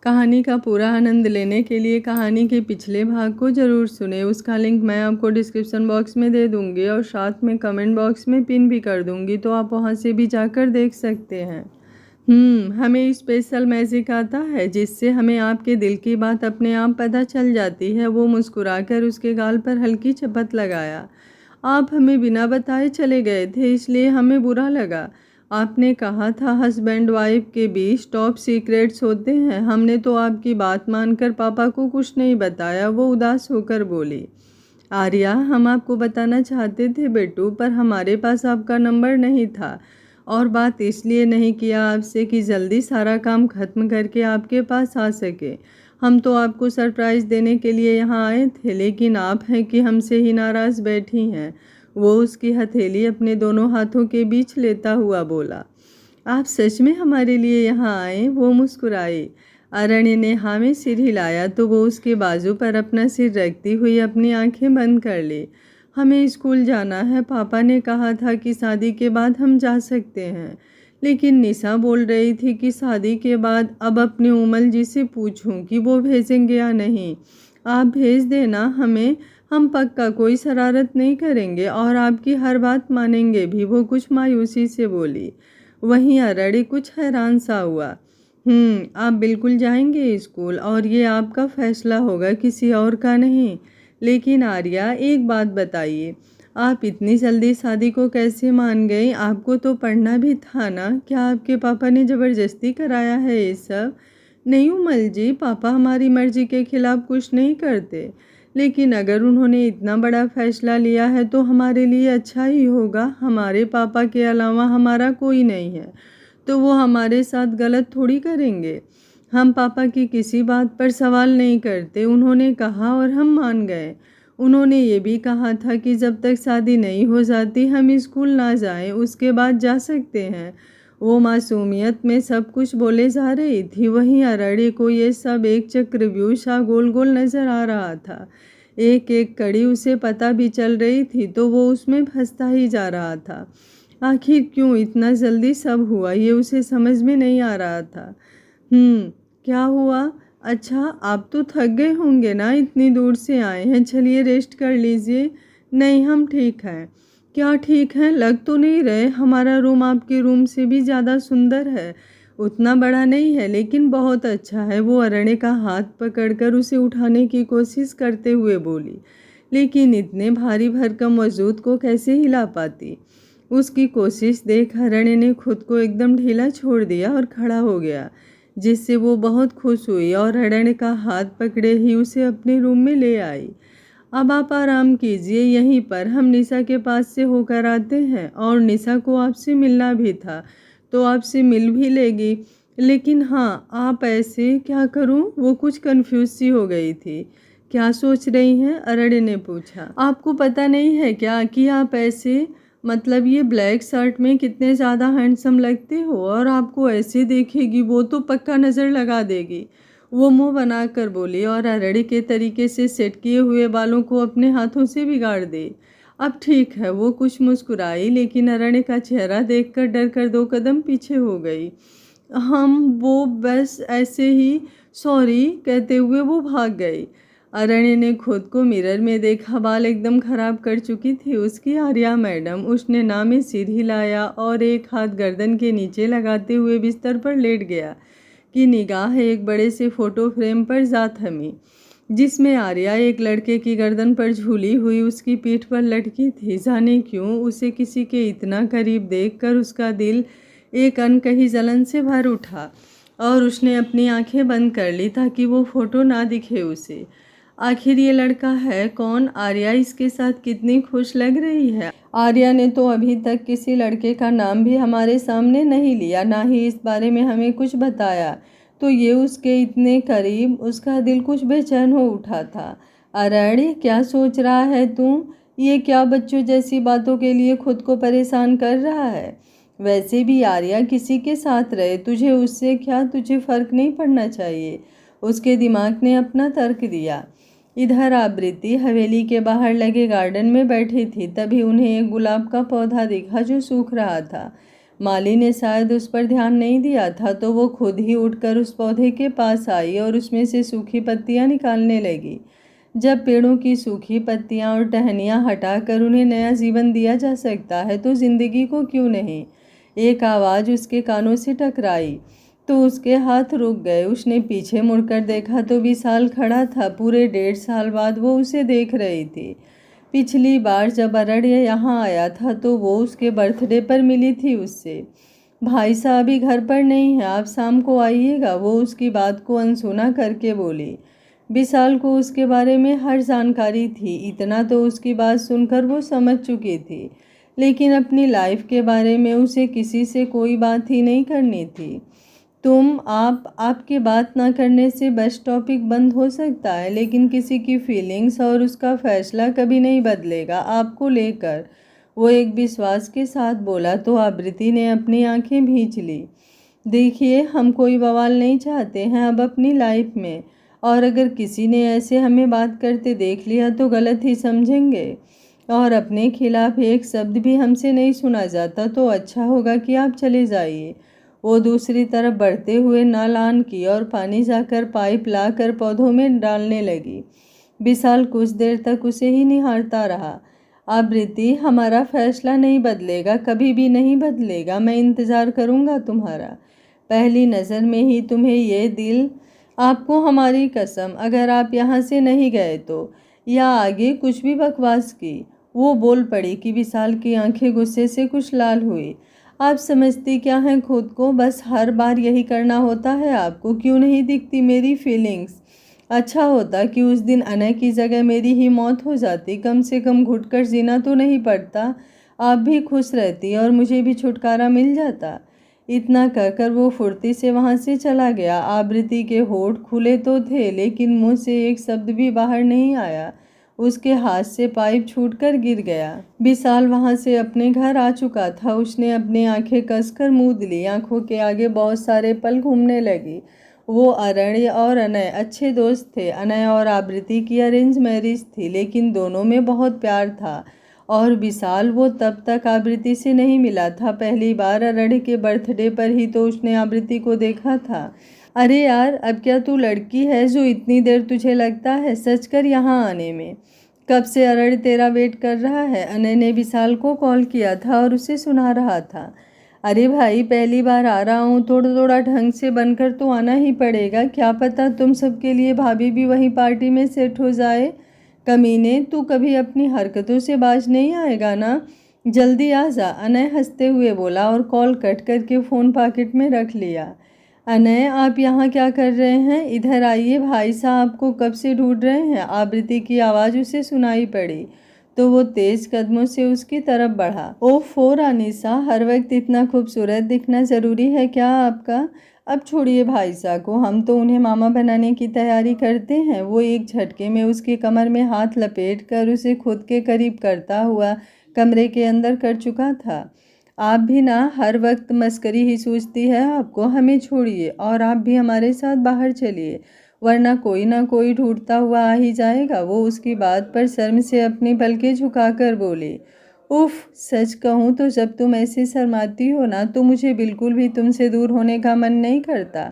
कहानी का पूरा आनंद लेने के लिए कहानी के पिछले भाग को ज़रूर सुने। उसका लिंक मैं आपको डिस्क्रिप्शन बॉक्स में दे दूँगी और साथ में कमेंट बॉक्स में पिन भी कर दूँगी, तो आप वहाँ से भी जाकर देख सकते हैं। हमें स्पेशल मैजिक आता है जिससे हमें आपके दिल की बात अपने आप पता चल जाती है। वो मुस्कुराकर उसके गाल पर हल्की चपत लगाया। आप हमें बिना बताए चले गए थे, इसलिए हमें बुरा लगा। आपने कहा था हस्बैंड वाइफ के बीच टॉप सीक्रेट्स होते हैं। हमने तो आपकी बात मानकर पापा को कुछ नहीं बताया, वो उदास होकर बोली। आर्या, हम आपको बताना चाहते थे बेटू, पर हमारे पास आपका नंबर नहीं था और बात इसलिए नहीं किया आपसे कि जल्दी सारा काम खत्म करके आपके पास आ सके। हम तो आपको सरप्राइज़ देने के लिए यहाँ आए थे, लेकिन आप हैं कि हमसे ही नाराज़ बैठी हैं। वो उसकी हथेली अपने दोनों हाथों के बीच लेता हुआ बोला। आप सच में हमारे लिए यहाँ आए? वो मुस्कुराई। अरण्य ने हाँ में सिर हिलाया तो वो उसके बाजू पर अपना सिर रखती हुई अपनी आंखें बंद कर ली। हमें स्कूल जाना है। पापा ने कहा था कि शादी के बाद हम जा सकते हैं, लेकिन निशा बोल रही थी कि शादी के बाद अब अपनी उमल जी से पूछूं कि वो भेजेंगे या नहीं। आप भेज देना हमें, हम पक्का कोई शरारत नहीं करेंगे और आपकी हर बात मानेंगे भी। वो कुछ मायूसी से बोली। वहीं अरड़ी कुछ हैरान सा हुआ। आप बिल्कुल जाएंगे स्कूल और ये आपका फैसला होगा, किसी और का नहीं। लेकिन आर्या, एक बात बताइए, आप इतनी जल्दी शादी को कैसे मान गई? आपको तो पढ़ना भी था ना। क्या आपके पापा ने ज़बरदस्ती कराया है ये सब? नहीं उमल जी, पापा हमारी मर्जी के खिलाफ कुछ नहीं करते, लेकिन अगर उन्होंने इतना बड़ा फैसला लिया है तो हमारे लिए अच्छा ही होगा। हमारे पापा के अलावा हमारा कोई नहीं है, तो वो हमारे साथ गलत थोड़ी करेंगे। हम पापा की किसी बात पर सवाल नहीं करते। उन्होंने कहा और हम मान गए। उन्होंने ये भी कहा था कि जब तक शादी नहीं हो जाती हम स्कूल ना जाएं, उसके बाद जा सकते हैं। वो मासूमियत में सब कुछ बोले जा रही थी। वहीं अरड़ी को ये सब एक चक्रव्यूह सा गोल गोल नजर आ रहा था। एक एक कड़ी उसे पता भी चल रही थी तो वो उसमें फंसता ही जा रहा था। आखिर क्यों इतना जल्दी सब हुआ, ये उसे समझ में नहीं आ रहा था। क्या हुआ? अच्छा, आप तो थक गए होंगे ना, इतनी दूर से आए हैं। चलिए रेस्ट कर लीजिए। नहीं, हम ठीक हैं। क्या ठीक है? लग तो नहीं रहे। हमारा रूम आपके रूम से भी ज़्यादा सुंदर है। उतना बड़ा नहीं है लेकिन बहुत अच्छा है। वो अरण्य का हाथ पकड़कर उसे उठाने की कोशिश करते हुए बोली, लेकिन इतने भारी भरकम वजूद को कैसे हिला पाती? उसकी कोशिश देख अरण्य ने खुद को एकदम ढीला छोड़ दिया और खड़ा हो गया, जिससे वो बहुत खुश हुई और अरण्य का हाथ पकड़े ही उसे अपने रूम में ले आई। अब आप आराम कीजिए यहीं पर, हम निशा के पास से होकर आते हैं और निशा को आपसे मिलना भी था तो आपसे मिल भी लेगी। लेकिन हाँ, आप ऐसे क्या करूं? वो कुछ कंफ्यूज सी हो गई थी। क्या सोच रही हैं? अरण्य ने पूछा। आपको पता नहीं है क्या कि आप ऐसे, मतलब ये ब्लैक शर्ट में कितने ज़्यादा हैंडसम लगते हो, और आपको ऐसे देखेगी वो तो पक्का नज़र लगा देगी। वो मुंह बनाकर बोली और अरड़ी के तरीके से सेट किए हुए बालों को अपने हाथों से बिगाड़ दे। अब ठीक है, वो कुछ मुस्कुराई, लेकिन अरण्य का चेहरा देखकर डर कर 2 कदम पीछे हो गई। वो बस ऐसे ही सॉरी कहते हुए वो भाग गई। अरण्य ने खुद को मिरर में देखा। बाल एकदम खराब कर चुकी थी उसकी आर्या मैडम। उसने ना में सिर हिलाया और एक हाथ गर्दन के नीचे लगाते हुए बिस्तर पर लेट गया कि निगाह एक बड़े से फोटो फ्रेम पर जा थमी, जिसमें आर्या एक लड़के की गर्दन पर झूली हुई उसकी पीठ पर लटकी थी। जाने क्यों उसे किसी के इतना करीब देखकर उसका दिल एक अनकही जलन से भर उठा और उसने अपनी आंखें बंद कर ली ताकि वो फोटो ना दिखे उसे। आखिर ये लड़का है कौन? आर्या इसके साथ कितनी खुश लग रही है। आर्या ने तो अभी तक किसी लड़के का नाम भी हमारे सामने नहीं लिया, ना ही इस बारे में हमें कुछ बताया, तो ये उसके इतने करीब, उसका दिल कुछ बेचैन हो उठा था। अरण्य, क्या सोच रहा है तू? ये क्या बच्चों जैसी बातों के लिए खुद को परेशान कर रहा है? वैसे भी आर्या किसी के साथ रहे, तुझे उससे क्या, तुझे फर्क नहीं पड़ना चाहिए। उसके दिमाग ने अपना तर्क दिया। इधर आबृति हवेली के बाहर लगे गार्डन में बैठी थी। तभी उन्हें एक गुलाब का पौधा दिखा जो सूख रहा था। माली ने शायद उस पर ध्यान नहीं दिया था तो वो खुद ही उठकर उस पौधे के पास आई और उसमें से सूखी पत्तियां निकालने लगी। जब पेड़ों की सूखी पत्तियां और टहनियां हटाकर उन्हें नया जीवन दिया जा सकता है तो जिंदगी को क्यों नहीं। एक आवाज़ उसके कानों से टकराई तो उसके हाथ रुक गए। उसने पीछे मुड़कर देखा तो विशाल खड़ा था। पूरे 1.5 साल बाद वो उसे देख रही थी। पिछली बार जब अरण्य यहाँ आया था तो वो उसके बर्थडे पर मिली थी उससे। भाई साहब अभी घर पर नहीं है, आप शाम को आइएगा, वो उसकी बात को अनसुना करके बोली। विशाल को उसके बारे में हर जानकारी थी। इतना तो उसकी बात सुनकर वो समझ चुकी थी, लेकिन अपनी लाइफ के बारे में उसे किसी से कोई बात ही नहीं करनी थी। आपके बात ना करने से बस टॉपिक बंद हो सकता है, लेकिन किसी की फीलिंग्स और उसका फैसला कभी नहीं बदलेगा आपको लेकर, वो एक विश्वास के साथ बोला। तो आबृति ने अपनी आंखें भींच ली। देखिए, हम कोई बवाल नहीं चाहते हैं अब अपनी लाइफ में, और अगर किसी ने ऐसे हमें बात करते देख लिया तो गलत ही समझेंगे, और अपने खिलाफ एक शब्द भी हमसे नहीं सुना जाता तो अच्छा होगा कि आप चले जाइए। वो दूसरी तरफ बढ़ते हुए नल ऑन की और पानी जाकर पाइप लाकर पौधों में डालने लगी। विशाल कुछ देर तक उसे ही निहारता रहा। आबृति, हमारा फैसला नहीं बदलेगा, कभी भी नहीं बदलेगा। मैं इंतज़ार करूँगा तुम्हारा। पहली नज़र में ही तुम्हें ये दिल, आपको हमारी कसम, अगर आप यहाँ से नहीं गए तो, या आगे कुछ भी बकवास की। वो बोल पड़ी कि विशाल की आंखें गुस्से से कुछ लाल हुई। आप समझती क्या हैं खुद को? बस हर बार यही करना होता है आपको। क्यों नहीं दिखती मेरी फीलिंग्स? अच्छा होता कि उस दिन अनय की जगह मेरी ही मौत हो जाती, कम से कम घुटकर जीना तो नहीं पड़ता। आप भी खुश रहती और मुझे भी छुटकारा मिल जाता। इतना कहकर वो फुर्ती से वहाँ से चला गया। आबृति के होठ खुले तो थे, लेकिन मुंह से एक शब्द भी बाहर नहीं आया। उसके हाथ से पाइप छूटकर गिर गया। विशाल वहां से अपने घर आ चुका था। उसने अपनी आंखें कसकर मूंद ली। आंखों के आगे बहुत सारे पल घूमने लगी। वो अरण्य और अनय अच्छे दोस्त थे। अनय और आबृति की अरेंज मैरिज थी, लेकिन दोनों में बहुत प्यार था। और विशाल, वो तब तक आबृति से नहीं मिला था। पहली बार अरण्य के बर्थडे पर ही तो उसने आबृति को देखा था। अरे यार, अब क्या तू लड़की है जो इतनी देर तुझे लगता है सच कर यहाँ आने में? कब से अरण्य तेरा वेट कर रहा है। अनय ने विशाल को कॉल किया था और उसे सुना रहा था। अरे भाई, पहली बार आ रहा हूँ, थोड़ा थोड़ा ढंग से बनकर तो आना ही पड़ेगा। क्या पता तुम सबके लिए भाभी भी वहीं पार्टी में सेट हो जाए। कमीने, तू कभी अपनी हरकतों से बाज नहीं आएगा ना? जल्दी आ जा, अनय हंसते हुए बोला और कॉल कट करके फ़ोन पॉकेट में रख लिया। अनय, आप यहाँ क्या कर रहे हैं? इधर आइए, भाई साहब आपको कब से ढूंढ रहे हैं। आबृति की आवाज़ उसे सुनाई पड़ी तो वो तेज कदमों से उसकी तरफ बढ़ा। ओफो रानिसा, हर वक्त इतना खूबसूरत दिखना ज़रूरी है क्या आपका? अब छोड़िए भाई साहब को, हम तो उन्हें मामा बनाने की तैयारी करते हैं। वो एक झटके में उसकी कमर में हाथ लपेट कर उसे खुद के करीब करता हुआ कमरे के अंदर कर चुका था। आप भी ना हर वक्त मस्करी ही सूझती है आपको। हमें छोड़िए और आप भी हमारे साथ बाहर चलिए, वरना कोई ना कोई ढूंढता हुआ आ ही जाएगा। वो उसकी बात पर शर्म से अपनी पलकें झुकाकर बोली। उफ, सच कहूँ तो जब तुम ऐसे शर्माती हो ना तो मुझे बिल्कुल भी तुमसे दूर होने का मन नहीं करता।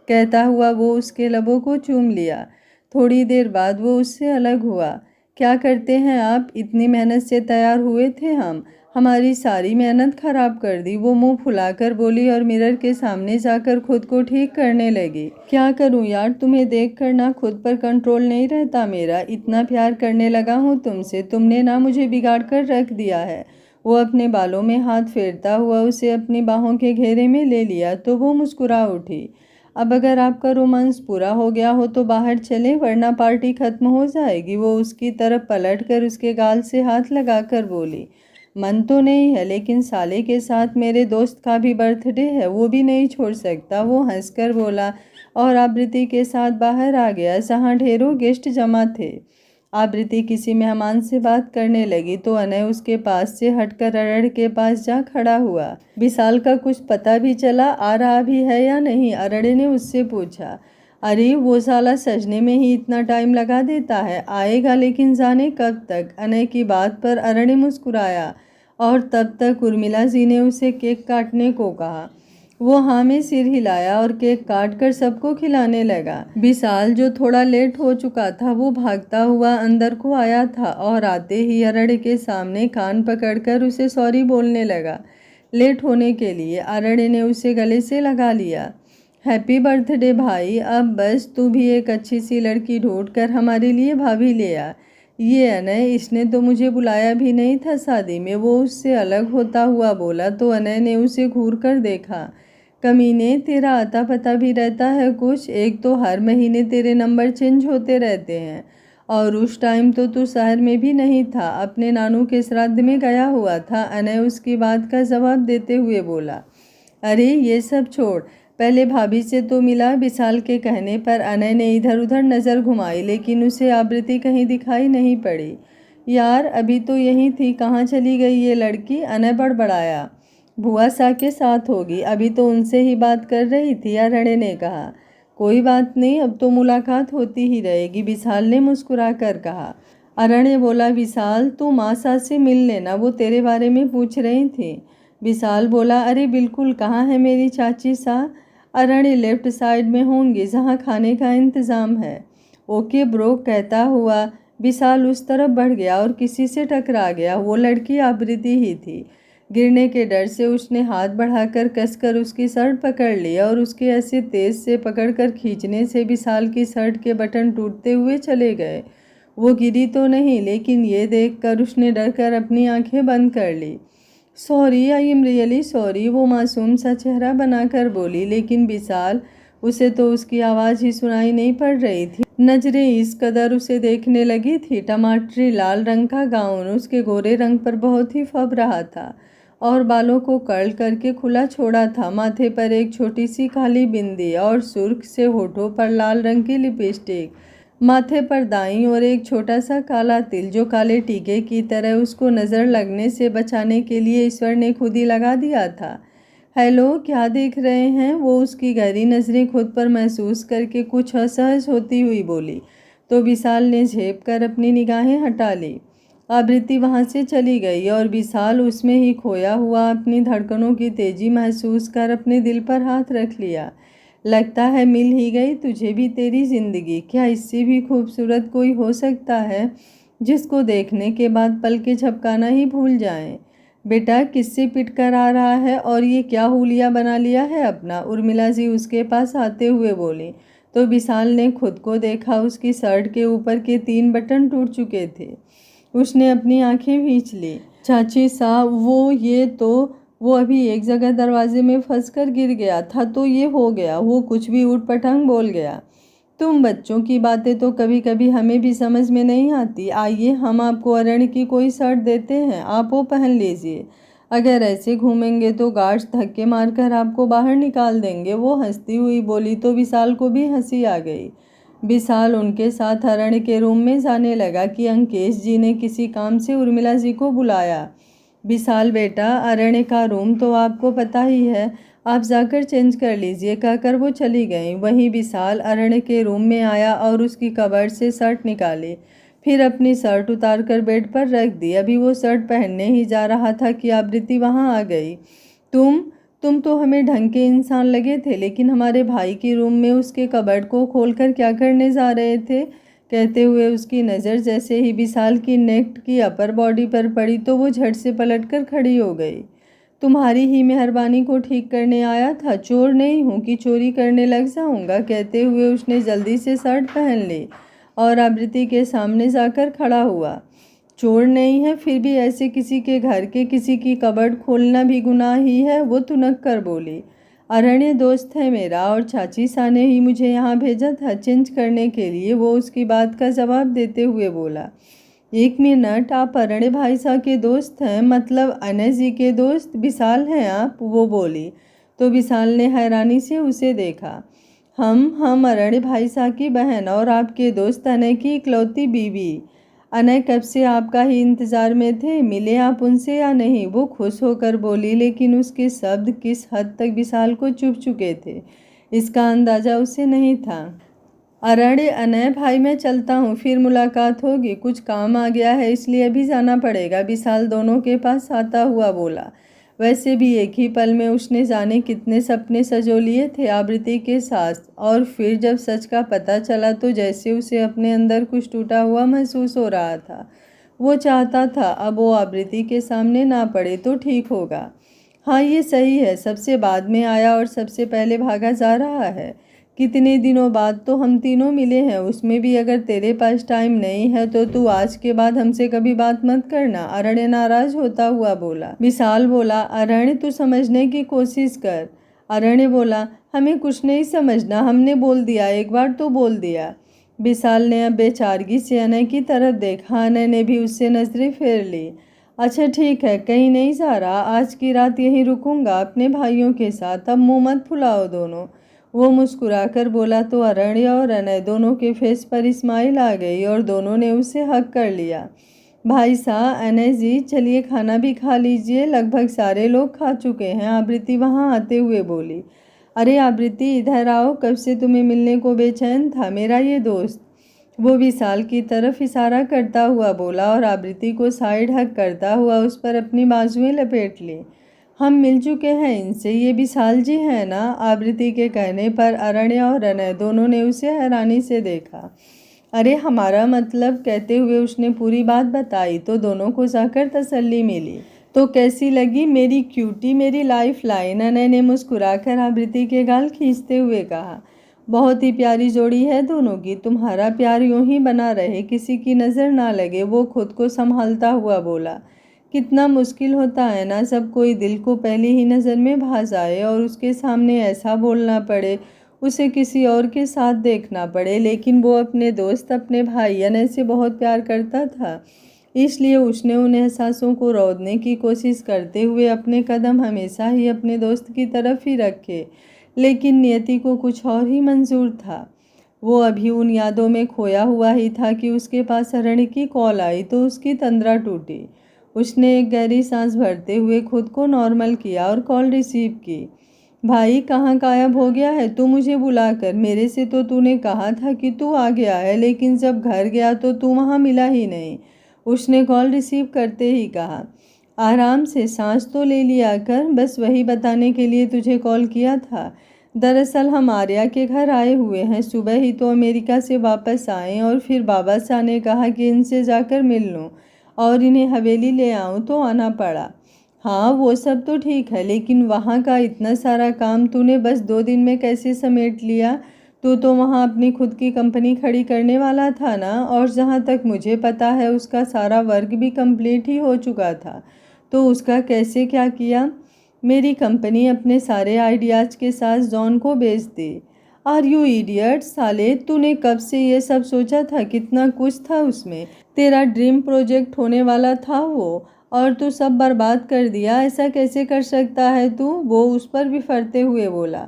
कहता हुआ वो उसके लबों को चूम लिया। थोड़ी देर बाद वो उससे अलग हुआ। क्या करते हैं आप? इतनी मेहनत से तैयार हुए थे हम, हमारी सारी मेहनत खराब कर दी। वो मुंह फुलाकर बोली और मिरर के सामने जाकर खुद को ठीक करने लगी। क्या करूं यार, तुम्हें देख कर ना खुद पर कंट्रोल नहीं रहता मेरा। इतना प्यार करने लगा हूं तुमसे, तुमने ना मुझे बिगाड़ कर रख दिया है। वो अपने बालों में हाथ फेरता हुआ उसे अपनी बाहों के घेरे में ले लिया तो वो मुस्कुरा उठी। अब अगर आपका रोमांस पूरा हो गया हो तो बाहर चलें, वरना पार्टी खत्म हो जाएगी। वो उसकी तरफ पलटकर उसके गाल से हाथ लगाकर बोली। मन तो नहीं है, लेकिन साले के साथ मेरे दोस्त का भी बर्थडे है, वो भी नहीं छोड़ सकता। वो हंसकर बोला और आबृति के साथ बाहर आ गया, जहाँ ढेरों गेस्ट जमा थे। आबृति किसी मेहमान से बात करने लगी तो अनय उसके पास से हटकर अरण्य के पास जा खड़ा हुआ। विशाल का कुछ पता भी चला, आ रहा भी है या नहीं? अरण्य ने उससे पूछा। अरे, वो साला सजने में ही इतना टाइम लगा देता है, आएगा लेकिन जाने कब तक। अनय की बात पर अरण्य मुस्कुराया और तब तक उर्मिला जी ने उसे केक काटने को कहा। वो हाँ में सिर हिलाया और केक काट कर सबको खिलाने लगा। विशाल जो थोड़ा लेट हो चुका था वो भागता हुआ अंदर को आया था और आते ही अरण्य के सामने कान पकड़कर उसे सॉरी बोलने लगा लेट होने के लिए। अरण्य ने उसे गले से लगा लिया। हैप्पी बर्थडे भाई, अब बस तू भी एक अच्छी सी लड़की ढूंढ कर हमारे लिए भाभी ले आ। ये अनय, इसने तो मुझे बुलाया भी नहीं था शादी में, वो उससे अलग होता हुआ बोला तो अनय ने उसे घूर कर देखा। कमीने, तेरा आता पता भी रहता है कुछ? एक तो हर महीने तेरे नंबर चेंज होते रहते हैं और उस टाइम तो तू शहर में भी नहीं था, अपने नानू के श्राद्ध में गया हुआ था। अनय उसकी बात का जवाब देते हुए बोला। अरे ये सब छोड़, पहले भाभी से तो मिला। विशाल के कहने पर अनय ने इधर उधर नज़र घुमाई लेकिन उसे आकृति कहीं दिखाई नहीं पड़ी। यार अभी तो यहीं थी, कहाँ चली गई ये लड़की? अनय बड़बड़ाया। बुआ सा के साथ होगी, अभी तो उनसे ही बात कर रही थी, अरण्य ने कहा। कोई बात नहीं, अब तो मुलाकात होती ही रहेगी, विशाल ने मुस्कुरा कर कहा। अरण्य बोला, विशाल तू माँ सा से मिल लेना, वो तेरे बारे में पूछ रही थी। विशाल बोला, अरे बिल्कुल, कहाँ है मेरी चाची सा? अरण्य, लेफ्ट साइड में होंगी जहाँ खाने का इंतज़ाम है। ओके ब्रो कहता हुआ विशाल उस तरफ बढ़ गया और किसी से टकरा गया। वो लड़की आकृति ही थी। गिरने के डर से उसने हाथ बढ़ाकर कसकर उसकी शर्ट पकड़ लिया और उसके ऐसे तेज से पकड़कर खींचने से विशाल की शर्ट के बटन टूटते हुए चले गए। वो गिरी तो नहीं, लेकिन ये देखकर उसने डरकर अपनी आंखें बंद कर ली। Sorry, I am really sorry, वो मासूम सा चेहरा बनाकर बोली। लेकिन विशाल, उसे तो उसकी आवाज़ ही सुनाई नहीं पड़ रही थी। नजरें इस कदर उसे देखने लगी थी। टमाटरी लाल रंग का गाउन उसके गोरे रंग पर बहुत ही फब रहा था और बालों को कर्ल करके खुला छोड़ा था। माथे पर एक छोटी सी काली बिंदी और सुर्ख से होठों पर लाल रंग की लिपस्टिक। माथे पर दाईं और एक छोटा सा काला तिल जो काले टीके की तरह उसको नज़र लगने से बचाने के लिए ईश्वर ने खुद ही लगा दिया था। हेलो, क्या देख रहे हैं? वो उसकी गहरी नज़रें खुद पर महसूस करके कुछ असहज होती हुई बोली तो विशाल ने झेप कर अपनी निगाहें हटा ली। आकृति वहाँ से चली गई और विशाल उसमें ही खोया हुआ अपनी धड़कनों की तेजी महसूस कर अपने दिल पर हाथ रख लिया। लगता है मिल ही गई तुझे भी तेरी ज़िंदगी। क्या इससे भी खूबसूरत कोई हो सकता है जिसको देखने के बाद पल के झपकाना ही भूल जाएं? बेटा, किससे पिट कर आ रहा है और ये क्या हुलिया बना लिया है अपना? उर्मिला जी उसके पास आते हुए बोली तो विशाल ने खुद को देखा। उसकी शर्ट के ऊपर के 3 बटन टूट चुके थे। उसने अपनी आंखें भींच ली। चाची साहब, वो अभी एक जगह दरवाजे में फंसकर गिर गया था तो ये हो गया। वो कुछ भी ऊट पटांग बोल गया। तुम बच्चों की बातें तो कभी कभी हमें भी समझ में नहीं आती। आइए, हम आपको अरण्य की कोई शर्ट देते हैं, आप वो पहन लीजिए। अगर ऐसे घूमेंगे तो गार्ड्स धक्के मारकर आपको बाहर निकाल देंगे। वो हंसती हुई बोली तो विशाल को भी हंसी आ गई। विशाल उनके साथ अरण्य के रूम में जाने लगा कि अंकेश जी ने किसी काम से उर्मिला जी को बुलाया। विशाल बेटा, अरण्य का रूम तो आपको पता ही है, आप जाकर चेंज कर लीजिए, कहकर वो चली गई। वहीं विशाल अरण्य के रूम में आया और उसकी कबर्ड से शर्ट निकाली, फिर अपनी शर्ट उतार कर बेड पर रख दी। अभी वो शर्ट पहनने ही जा रहा था कि आकृति वहाँ आ गई। तुम तो हमें ढंग के इंसान लगे थे, लेकिन हमारे भाई की रूम में उसके कबर्ड को खोलकर क्या करने जा रहे थे? कहते हुए उसकी नज़र जैसे ही विशाल की नेक की अपर बॉडी पर पड़ी तो वो झट से पलटकर खड़ी हो गई। तुम्हारी ही मेहरबानी को ठीक करने आया था, चोर नहीं हूँ कि चोरी करने लग जाऊँगा। कहते हुए उसने जल्दी से शर्ट पहन ली और आकृति के सामने जाकर खड़ा हुआ। चोर नहीं है, फिर भी ऐसे किसी के घर के किसी की कबर्ड खोलना भी गुनाह ही है, वो तुनक कर बोली। अरण्य दोस्त है मेरा और चाची सा ने ही मुझे यहाँ भेजा था चेंज करने के लिए, वो उसकी बात का जवाब देते हुए बोला। 1 मिनट, आप अरण्य भाई साहब के दोस्त हैं? मतलब अनय जी के दोस्त? विशाल हैं आप? वो बोली तो विशाल ने हैरानी से उसे देखा। हम अरण्य भाई साहब की बहन और आपके दोस्त अनय की इकलौती बीवी। अनय कब से आपका ही इंतज़ार में थे, मिले आप उनसे या नहीं? वो खुश होकर बोली, लेकिन उसके शब्द किस हद तक विशाल को चुभ चुके थे इसका अंदाज़ा उसे नहीं था। अरे अनय भाई, मैं चलता हूँ, फिर मुलाकात होगी, कुछ काम आ गया है इसलिए अभी जाना पड़ेगा, विशाल दोनों के पास आता हुआ बोला। वैसे भी एक ही पल में उसने जाने कितने सपने संजो लिए थे आवृत्ति के साथ, और फिर जब सच का पता चला तो जैसे उसे अपने अंदर कुछ टूटा हुआ महसूस हो रहा था। वो चाहता था अब वो आवृत्ति के सामने ना पड़े तो ठीक होगा। हाँ, ये सही है, सबसे बाद में आया और सबसे पहले भागा जा रहा है। कितने दिनों बाद तो हम तीनों मिले हैं, उसमें भी अगर तेरे पास टाइम नहीं है तो तू आज के बाद हमसे कभी बात मत करना, अरण्य नाराज होता हुआ बोला। विशाल बोला, अरण्य तू समझने की कोशिश कर। अरण्य बोला, हमें कुछ नहीं समझना, हमने बोल दिया, एक बार तो बोल दिया। विशाल ने अब बेचारगी से अनय की तरफ देखा। अनय ने भी उससे नजरें फेर ली। अच्छा ठीक है, कहीं नहीं जा रहा, आज की रात यहीं रुकूंगा अपने भाइयों के साथ, अब मुंह मत फुलाओ दोनों। वो मुस्कुराकर बोला तो अरण्य और अनय दोनों के फेस पर स्माइल आ गई और दोनों ने उसे हक कर लिया। भाई साहब, अनय जी चलिए खाना भी खा लीजिए, लगभग सारे लोग खा चुके हैं, आवृत्ति वहाँ आते हुए बोली। अरे आवृत्ति इधर आओ, कब से तुम्हें मिलने को बेचैन था, मेरा ये दोस्त। वो विशाल की तरफ इशारा करता हुआ बोला और आवृत्ति को साइड हक करता हुआ उस पर अपनी बाजुएं लपेट ली। हम मिल चुके हैं इनसे, ये विशाल जी हैं ना? आवृत्ति के कहने पर अरण्य और अनय दोनों ने उसे हैरानी से देखा। अरे हमारा मतलब, कहते हुए उसने पूरी बात बताई तो दोनों को जाकर तसल्ली मिली। तो कैसी लगी मेरी क्यूटी, मेरी लाइफ लाइन? अनय ने मुस्कुराकर आवृत्ति के गाल खींचते हुए कहा। बहुत ही प्यारी जोड़ी है दोनों की, तुम्हारा प्यार यूं ही बना रहे, किसी की नज़र ना लगे, वो खुद को संभालता हुआ बोला। कितना मुश्किल होता है ना, सब कोई दिल को पहली ही नज़र में भा जाए और उसके सामने ऐसा बोलना पड़े, उसे किसी और के साथ देखना पड़े। लेकिन वो अपने दोस्त, अपने भाई अनय से बहुत प्यार करता था, इसलिए उसने उन एहसासों को रौंदने की कोशिश करते हुए अपने कदम हमेशा ही अपने दोस्त की तरफ ही रखे। लेकिन नियति को कुछ और ही मंजूर था। वो अभी उन यादों में खोया हुआ ही था कि उसके पास अरण्य की कॉल आई तो उसकी तंद्रा टूटी। उसने एक गहरी सांस भरते हुए खुद को नॉर्मल किया और कॉल रिसीव की। भाई कहाँ गायब हो गया है तू मुझे बुलाकर? मेरे से तो तूने कहा था कि तू आ गया है, लेकिन जब घर गया तो तू वहाँ मिला ही नहीं, उसने कॉल रिसीव करते ही कहा। आराम से सांस तो ले लिया कर, बस वही बताने के लिए तुझे कॉल किया था। दरअसल हम आर्या के घर आए हुए हैं, सुबह ही तो अमेरिका से वापस आए और फिर बाबा साहब ने कहा कि इनसे जाकर मिल लूँ और इन्हें हवेली ले आऊँ तो आना पड़ा। हाँ वो सब तो ठीक है, लेकिन वहाँ का इतना सारा काम तूने बस 2 दिन में कैसे समेट लिया? तू तो वहाँ अपनी खुद की कंपनी खड़ी करने वाला था ना, और जहाँ तक मुझे पता है उसका सारा वर्क भी कंप्लीट ही हो चुका था, तो उसका कैसे क्या किया? मेरी कंपनी अपने सारे आइडियाज़ के साथ जॉन को बेच दी। आर यू इडियट साले, तूने कब से ये सब सोचा था? कितना कुछ था उसमें, तेरा ड्रीम प्रोजेक्ट होने वाला था वो, और तू सब बर्बाद कर दिया, ऐसा कैसे कर सकता है तू? वो उस पर बिफरते हुए बोला।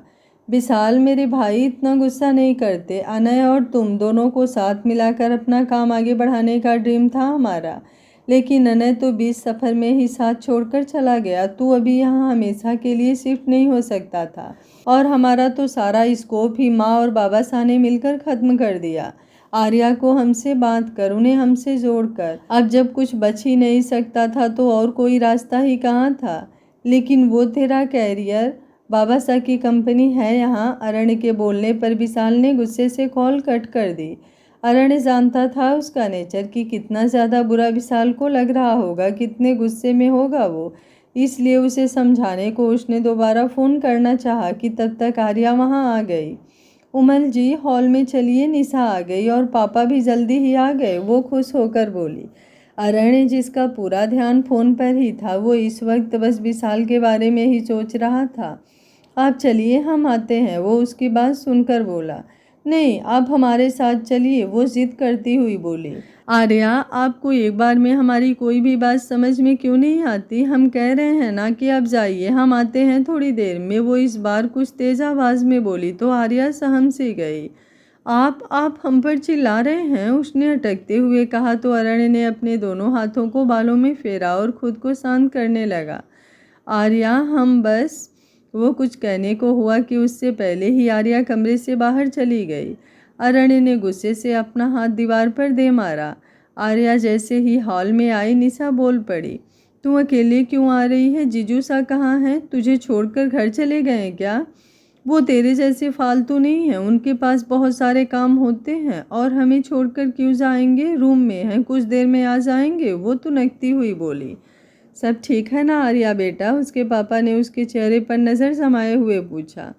विशाल मेरे भाई इतना गुस्सा नहीं करते, अनय और तुम दोनों को साथ मिलाकर अपना काम आगे बढ़ाने का ड्रीम था हमारा, लेकिन अनय तो बीच सफ़र में ही साथ छोड़कर चला गया। तू अभी यहाँ हमेशा के लिए शिफ्ट नहीं हो सकता था, और हमारा तो सारा स्कोप ही माँ और बाबा साहब ने मिलकर ख़त्म कर दिया। आर्या को हमसे बात कर, उन्हें हमसे जोड़कर। अब जब कुछ बच ही नहीं सकता था तो और कोई रास्ता ही कहाँ था? लेकिन वो तेरा कैरियर, बाबा साहब की कंपनी है यहाँ। अरण्य के बोलने पर विशाल ने गुस्से से कॉल कट कर दी। अरण्य जानता था उसका नेचर कि कितना ज़्यादा बुरा विशाल को लग रहा होगा, कितने गुस्से में होगा वो, इसलिए उसे समझाने को उसने दोबारा फ़ोन करना चाहा कि तब तक आर्या वहाँ आ गई। उमल जी हॉल में चलिए, निशा आ गई और पापा भी जल्दी ही आ गए, वो खुश होकर बोली। अरण्य जिसका पूरा ध्यान फ़ोन पर ही था, वो इस वक्त बस विशाल के बारे में ही सोच रहा था। आप चलिए हम आते हैं, वो उसकी बात सुनकर बोला। नहीं आप हमारे साथ चलिए, वो जिद करती हुई बोली। आर्या आपको एक बार में हमारी कोई भी बात समझ में क्यों नहीं आती? हम कह रहे हैं ना कि आप जाइए, हम आते हैं थोड़ी देर में, वो इस बार कुछ तेज आवाज़ में बोली तो आर्या सहम सी गई। आप हम पर चिल्ला रहे हैं? उसने अटकते हुए कहा तो अरण्य ने अपने दोनों हाथों को बालों में फेरा और खुद को शांत करने लगा। आर्या हम बस, वो कुछ कहने को हुआ कि उससे पहले ही आर्या कमरे से बाहर चली गई। अरण्य ने गुस्से से अपना हाथ दीवार पर दे मारा। आर्या जैसे ही हॉल में आई, निशा बोल पड़ी, तू अकेले क्यों आ रही है? जीजू सा कहाँ हैं? तुझे छोड़कर घर चले गए हैं क्या? वो तेरे जैसे फालतू नहीं हैं, उनके पास बहुत सारे काम होते हैं। और हमें छोड़कर क्यों जाएंगे? रूम में हैं, कुछ देर में आ जाएंगे। वो तुनकती हुई बोली। सब ठीक है ना आर्या बेटा? उसके पापा ने उसके चेहरे पर नज़र जमाए हुए पूछा।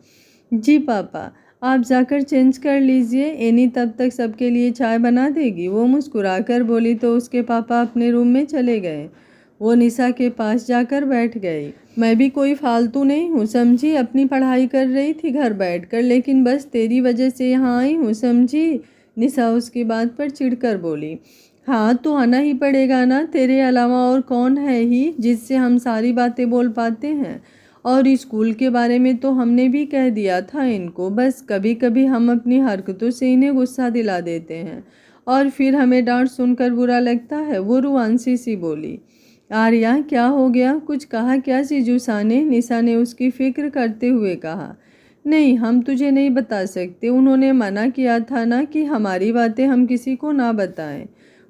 जी पापा, आप जाकर चेंज कर लीजिए, एनी तब तक सबके लिए चाय बना देगी। वो मुस्कुराकर बोली तो उसके पापा अपने रूम में चले गए। वो निशा के पास जाकर बैठ गई। मैं भी कोई फालतू नहीं हूँ समझी, अपनी पढ़ाई कर रही थी घर बैठकर, लेकिन बस तेरी वजह से यहाँ आई हूँ समझी। निशा उसकी बात पर चिढ़कर बोली। हाँ तो आना ही पड़ेगा ना, तेरे अलावा और कौन है ही जिससे हम सारी बातें बोल पाते हैं। और स्कूल के बारे में तो हमने भी कह दिया था इनको, बस कभी कभी हम अपनी हरकतों से इन्हें गुस्सा दिला देते हैं और फिर हमें डांट सुनकर बुरा लगता है। वो रुआंसी सी बोली। आर्या क्या हो गया? कुछ कहा क्या जीजू सा ने? निशा ने उसकी फिक्र करते हुए कहा। नहीं, हम तुझे नहीं बता सकते, उन्होंने मना किया था ना कि हमारी बातें हम किसी को ना बताएं।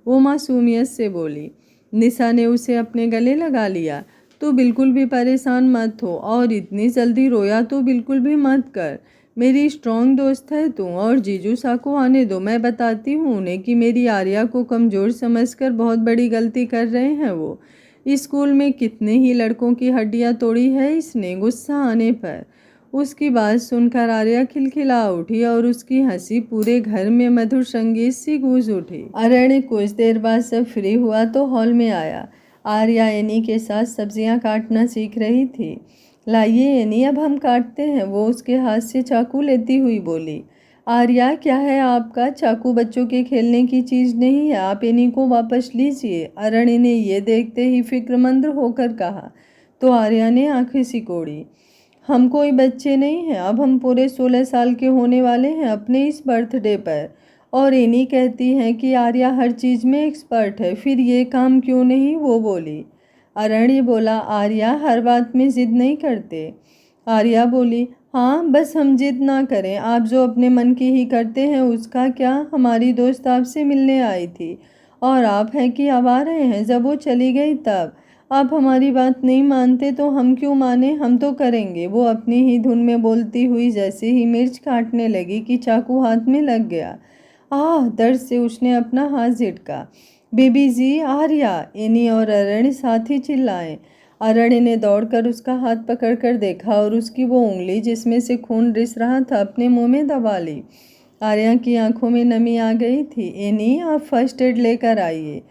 वो मासूमियत से बोली। निशा ने उसे अपने गले लगा लिया। तू बिल्कुल भी परेशान मत हो और इतनी जल्दी रोया तो बिल्कुल भी मत कर। मेरी स्ट्रॉन्ग दोस्त है तू, और जीजू सा को आने दो, मैं बताती हूँ उन्हें कि मेरी आर्या को कमज़ोर समझकर बहुत बड़ी गलती कर रहे हैं वो। स्कूल में कितने ही लड़कों की हड्डियाँ तोड़ी है इसने। गुस्सा आने पर उसकी बात सुनकर आर्या खिलखिला उठी और उसकी हंसी पूरे घर में मधुर संगीत सी गूंज उठी। अरण्य कुछ देर बाद सब फ्री हुआ तो हॉल में आया। आर्या एनी के साथ सब्जियां काटना सीख रही थी। लाइए एनी, अब हम काटते हैं, वो उसके हाथ से चाकू लेती हुई बोली। आर्या क्या है आपका? चाकू बच्चों के खेलने की चीज़ नहीं है, आप एनी को वापस लीजिए। अरण्य ने ये देखते ही फिक्रमंद होकर कहा। तो आर्या ने आंखें सिकोड़ी। हम कोई बच्चे नहीं हैं, अब हम पूरे 16 साल के होने वाले हैं अपने इस बर्थडे पर। और इन्हीं कहती हैं कि आर्या हर चीज़ में एक्सपर्ट है, फिर ये काम क्यों नहीं? वो बोली। अरण्य बोला। आर्या हर बात में ज़िद नहीं करते। आर्या बोली। हाँ बस हम जिद ना करें, आप जो अपने मन की ही करते हैं उसका क्या? हमारी दोस्त आपसे मिलने आई थी और आप हैं कि अब आ रहे हैं, जब वो चली गई तब। आप हमारी बात नहीं मानते तो हम क्यों माने, हम तो करेंगे। वो अपनी ही धुन में बोलती हुई जैसे ही मिर्च काटने लगी कि चाकू हाथ में लग गया। आह, दर्द से उसने अपना हाथ झटका। बेबी जी, आर्या, एनी और अरण्य साथ ही चिल्लाए। अरण्य ने दौड़कर उसका हाथ पकड़कर देखा और उसकी वो उंगली जिसमें से खून रिस रहा था अपने मुंह में दबा ली। आर्या की आंखों में नमी आ गई थी। एनी, आप फर्स्ट एड लेकर आइए।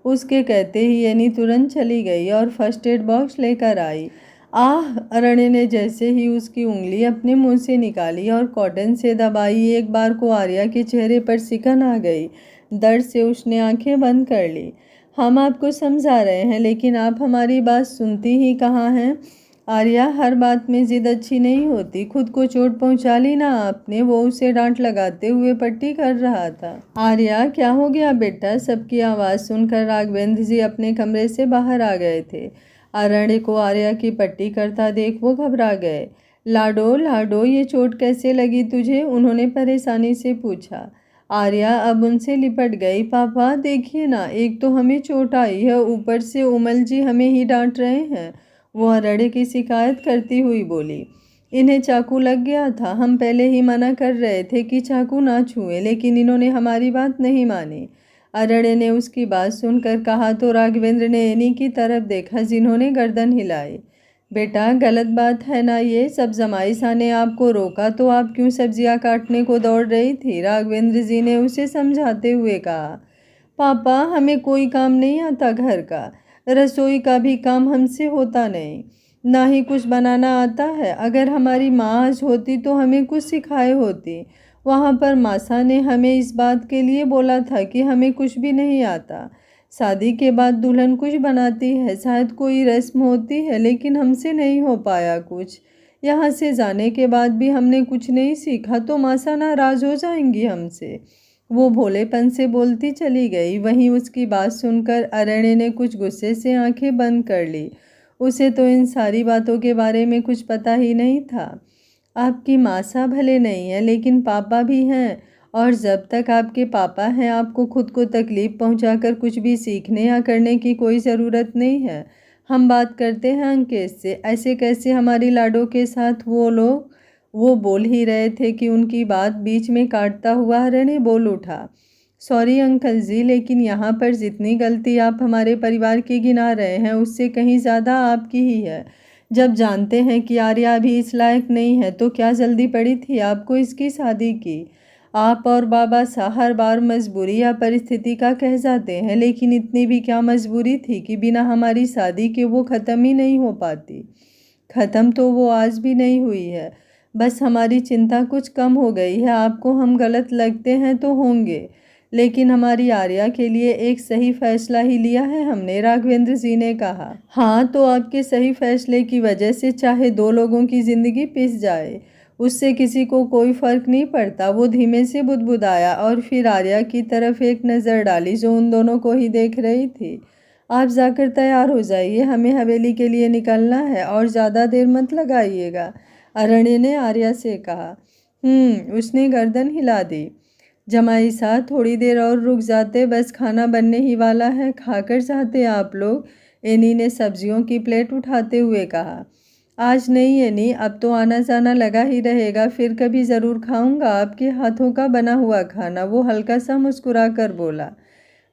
उसके कहते ही एनी तुरंत चली गई और फर्स्ट एड बॉक्स लेकर आई। आह, अरण्य ने जैसे ही उसकी उंगली अपने मुंह से निकाली और कॉटन से दबाई, एक बार को आर्या के चेहरे पर सिकन आ गई। दर्द से उसने आंखें बंद कर ली। हम आपको समझा रहे हैं लेकिन आप हमारी बात सुनती ही कहाँ हैं? आर्या, हर बात में जिद अच्छी नहीं होती, खुद को चोट पहुंचा ली ना आपने। वो उसे डांट लगाते हुए पट्टी कर रहा था। आर्या क्या हो गया बेटा? सबकी आवाज़ सुनकर राघवेंद्र जी अपने कमरे से बाहर आ गए थे। अरण्य को आर्या की पट्टी करता देख वो घबरा गए। लाडो लाडो, ये चोट कैसे लगी तुझे? उन्होंने परेशानी से पूछा। आर्या अब उनसे लिपट गई। पापा देखिए ना, एक तो हमें चोट आई है, ऊपर से उमल जी हमें ही डांट रहे हैं। वो अरण्य की शिकायत करती हुई बोली। इन्हें चाकू लग गया था, हम पहले ही मना कर रहे थे कि चाकू ना छुएं, लेकिन इन्होंने हमारी बात नहीं मानी। अरण्य ने उसकी बात सुनकर कहा तो राघवेंद्र ने एनी की तरफ देखा जिन्होंने गर्दन हिलाई। बेटा गलत बात है ना ये सब? जमाई सा ने आपको रोका तो आप क्यों सब्जियां काटने को दौड़ रही थी? राघवेंद्र जी ने उसे समझाते हुए कहा। पापा, हमें कोई काम नहीं आता घर का, रसोई का भी काम हमसे होता नहीं, ना ही कुछ बनाना आता है। अगर हमारी माँ आज होती तो हमें कुछ सिखाए होती। वहाँ पर मासा ने हमें इस बात के लिए बोला था कि हमें कुछ भी नहीं आता। शादी के बाद दुल्हन कुछ बनाती है, शायद कोई रस्म होती है, लेकिन हमसे नहीं हो पाया कुछ। यहाँ से जाने के बाद भी हमने कुछ नहीं सीखा तो मासा नाराज हो जाएंगी हमसे। वो भोलेपन से बोलती चली गई। वहीं उसकी बात सुनकर अरण्य ने कुछ गुस्से से आंखें बंद कर ली। उसे तो इन सारी बातों के बारे में कुछ पता ही नहीं था। आपकी मासा भले नहीं है लेकिन पापा भी हैं, और जब तक आपके पापा हैं आपको खुद को तकलीफ़ पहुंचाकर कुछ भी सीखने या करने की कोई ज़रूरत नहीं है। हम बात करते हैं अंकित से। ऐसे कैसे हमारी लाडो के साथ वो बोल ही रहे थे कि उनकी बात बीच में काटता हुआ रणे बोल उठा। सॉरी अंकल जी, लेकिन यहाँ पर जितनी गलती आप हमारे परिवार की गिना रहे हैं उससे कहीं ज़्यादा आपकी ही है। जब जानते हैं कि आर्या अभी इस लायक नहीं है तो क्या जल्दी पड़ी थी आपको इसकी शादी की। आप और बाबा हर बार मजबूरी या परिस्थिति का कह जाते हैं, लेकिन इतनी भी क्या मजबूरी थी कि बिना हमारी शादी के वो ख़त्म ही नहीं हो पाती। ख़त्म तो वो आज भी नहीं हुई है, बस हमारी चिंता कुछ कम हो गई है। आपको हम गलत लगते हैं तो होंगे, लेकिन हमारी आर्या के लिए एक सही फैसला ही लिया है हमने, राघवेंद्र जी ने कहा। हाँ, तो आपके सही फैसले की वजह से चाहे 2 लोगों की ज़िंदगी पिस जाए, उससे किसी को कोई फ़र्क नहीं पड़ता। वो धीमे से बुदबुदाया और फिर आर्या की तरफ एक नज़र डाली जो उन दोनों को ही देख रही थी। आप जाकर तैयार हो जाइए, हमें हवेली के लिए निकलना है और ज़्यादा देर मत लगाइएगा, अरण्य ने आर्या से कहा। उसने गर्दन हिला दी। जमाई साहब थोड़ी देर और रुक जाते, बस खाना बनने ही वाला है, खाकर जाते आप लोग, एनी ने सब्जियों की प्लेट उठाते हुए कहा। आज नहीं एनी, अब तो आना जाना लगा ही रहेगा, फिर कभी ज़रूर खाऊंगा आपके हाथों का बना हुआ खाना, वो हल्का सा मुस्कुरा कर बोला।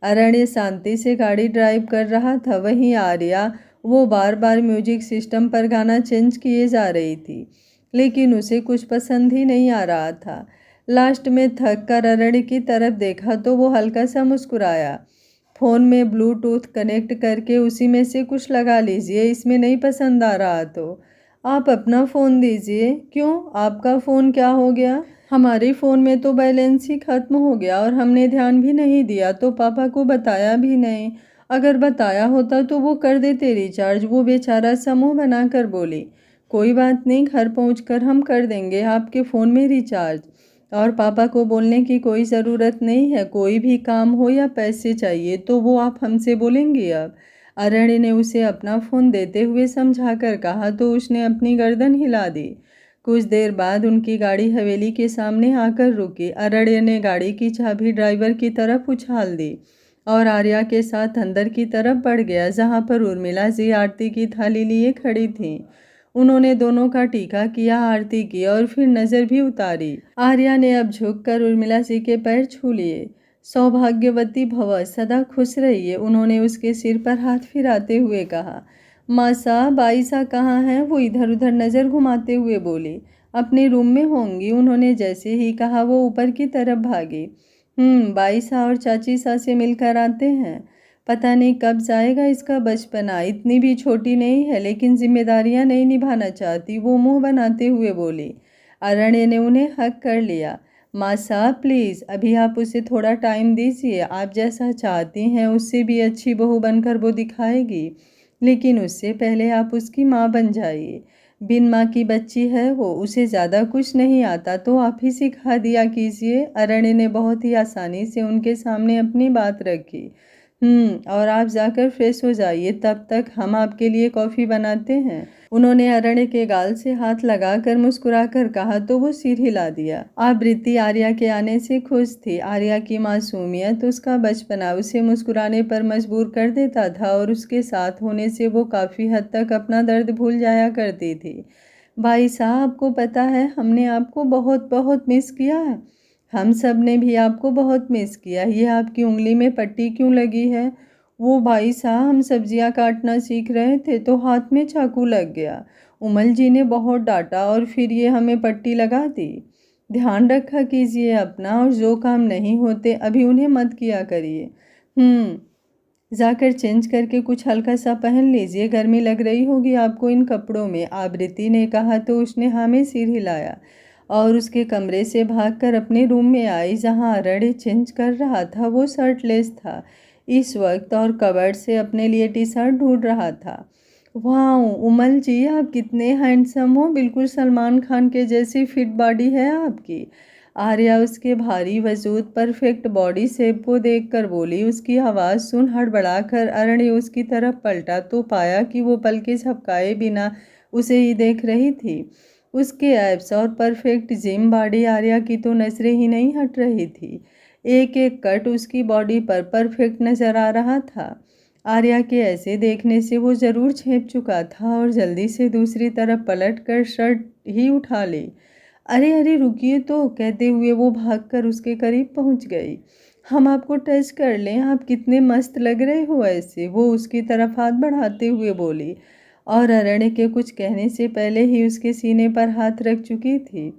अरण्य शांति से गाड़ी ड्राइव कर रहा था, वहीं आर्या वो बार बार म्यूजिक सिस्टम पर गाना चेंज किए जा रही थी, लेकिन उसे कुछ पसंद ही नहीं आ रहा था। लास्ट में थक कर अरण्य की तरफ देखा तो वो हल्का सा मुस्कुराया। फ़ोन में ब्लूटूथ कनेक्ट करके उसी में से कुछ लगा लीजिए, इसमें नहीं पसंद आ रहा तो आप अपना फ़ोन दीजिए। क्यों, आपका फ़ोन क्या हो गया? हमारे फ़ोन में तो बैलेंस ही ख़त्म हो गया और हमने ध्यान भी नहीं दिया, तो पापा को बताया भी नहीं। अगर बताया होता तो वो कर देते रिचार्ज, वो बेचारा समूह बनाकर बोली। कोई बात नहीं, घर पहुंचकर हम कर देंगे आपके फ़ोन में रिचार्ज, और पापा को बोलने की कोई ज़रूरत नहीं है। कोई भी काम हो या पैसे चाहिए तो वो आप हमसे बोलेंगे। अब अरण्य ने उसे अपना फ़ोन देते हुए समझाकर कहा तो उसने अपनी गर्दन हिला दी। कुछ देर बाद उनकी गाड़ी हवेली के सामने आकर रुकी। अरण्य ने गाड़ी की चाबी ड्राइवर की तरफ उछाल दी और आर्या के साथ अंदर की तरफ बढ़ गया, जहाँ पर उर्मिला जी आरती की थाली लिए खड़ी थीं। उन्होंने दोनों का टीका किया, आरती की और फिर नज़र भी उतारी। आर्या ने अब झुककर उर्मिला जी के पैर छू लिए। सौभाग्यवती भव, सदा खुश रहिए, उन्होंने उसके सिर पर हाथ फिराते हुए कहा। माँ साहब, आयशा कहाँ हैं? वो इधर उधर नज़र घुमाते हुए बोली। अपने रूम में होंगी, उन्होंने जैसे ही कहा वो ऊपर की तरफ भागी। बाईसा और चाची सा से मिलकर आते हैं। पता नहीं कब जाएगा इसका बचपना, इतनी भी छोटी नहीं है लेकिन जिम्मेदारियां नहीं निभाना चाहती, वो मुंह बनाते हुए बोली। अरण्य ने उन्हें हक कर लिया। माँ साहब प्लीज़, अभी आप उसे थोड़ा टाइम दीजिए, आप जैसा चाहती हैं उससे भी अच्छी बहू बनकर वो दिखाएगी, लेकिन उससे पहले आप उसकी माँ बन जाइए। बिन माँ की बच्ची है वो, उसे ज़्यादा कुछ नहीं आता तो आप ही सिखा दिया कीजिए। अरण्य ने बहुत ही आसानी से उनके सामने अपनी बात रखी। और आप जाकर फ्रेश हो जाइए, तब तक हम आपके लिए कॉफ़ी बनाते हैं। उन्होंने अरण्य के गाल से हाथ लगाकर मुस्कुराकर कहा तो वो सिर हिला दिया। आवृत्ति आर्या के आने से खुश थी। आर्या की मासूमियत, उसका बचपना उसे मुस्कुराने पर मजबूर कर देता था और उसके साथ होने से वो काफ़ी हद तक अपना दर्द भूल जाया करती थी। भाई साहब, आपको पता है हमने आपको बहुत बहुत मिस किया है। हम सब ने भी आपको बहुत मिस किया। ये आपकी उंगली में पट्टी क्यों लगी है? वो भाई साहब, हम सब्जियां काटना सीख रहे थे तो हाथ में चाकू लग गया। उमल जी ने बहुत डांटा और फिर ये हमें पट्टी लगा दी। ध्यान रखा कीजिए अपना, और जो काम नहीं होते अभी उन्हें मत किया करिए। जाकर चेंज करके कुछ हल्का सा पहन लीजिए, गर्मी लग रही होगी आपको इन कपड़ों में, आवृत्ति ने कहा तो उसने हाँ में सिर हिलाया और उसके कमरे से भागकर अपने रूम में आई, जहां अरण्य चेंज कर रहा था। वो शर्टलेस था इस वक्त और कबर्ड से अपने लिए टी शर्ट ढूंढ रहा था। वाह उमल जी, आप कितने हैंडसम हो, बिल्कुल सलमान खान के जैसी फिट बॉडी है आपकी। आर्या उसके भारी वजूद परफेक्ट बॉडी शेप को देखकर बोली। उसकी आवाज़ सुन हड़बड़ाकर अरण्य उसकी तरफ पलटा तो पाया कि वो पलके झपकाए बिना उसे ही देख रही थी। उसके एब्स और परफेक्ट जिम बॉडी आर्या की तो नजरें ही नहीं हट रही थी। एक एक कट उसकी बॉडी पर परफेक्ट नजर आ रहा था। आर्या के ऐसे देखने से वो ज़रूर छेप चुका था और जल्दी से दूसरी तरफ पलट कर शर्ट ही उठा ली। अरे अरे रुकिए तो, कहते हुए वो भागकर उसके करीब पहुंच गई। हम आपको टच कर लें, आप कितने मस्त लग रहे हो ऐसे, वो उसकी तरफ हाथ बढ़ाते हुए बोली और अरण्य के कुछ कहने से पहले ही उसके सीने पर हाथ रख चुकी थी।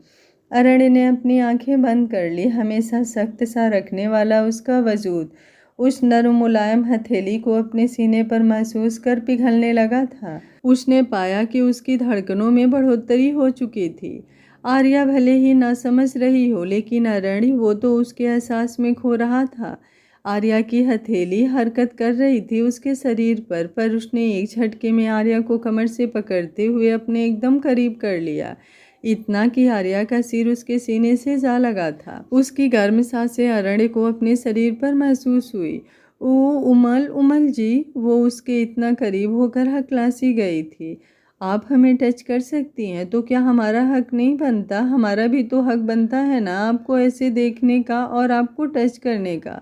अरण्य ने अपनी आंखें बंद कर ली। हमेशा सख्त सा रखने वाला उसका वजूद उस नरम मुलायम हथेली को अपने सीने पर महसूस कर पिघलने लगा था। उसने पाया कि उसकी धड़कनों में बढ़ोतरी हो चुकी थी। आर्या भले ही ना समझ रही हो, लेकिन अरण्य वो तो उसके एहसास में खो रहा था। आर्या की हथेली हरकत कर रही थी उसके शरीर पर उसने एक झटके में आर्या को कमर से पकड़ते हुए अपने एकदम करीब कर लिया। इतना कि आर्या का सिर उसके सीने से जा लगा था। उसकी गर्म सांसें अरण्य को अपने शरीर पर महसूस हुई। ओ उमल, उमल जी, वो उसके इतना करीब होकर हकलासी गई थी। आप हमें टच कर सकती हैं तो क्या हमारा हक नहीं बनता? हमारा भी तो हक बनता है ना आपको ऐसे देखने का और आपको टच करने का।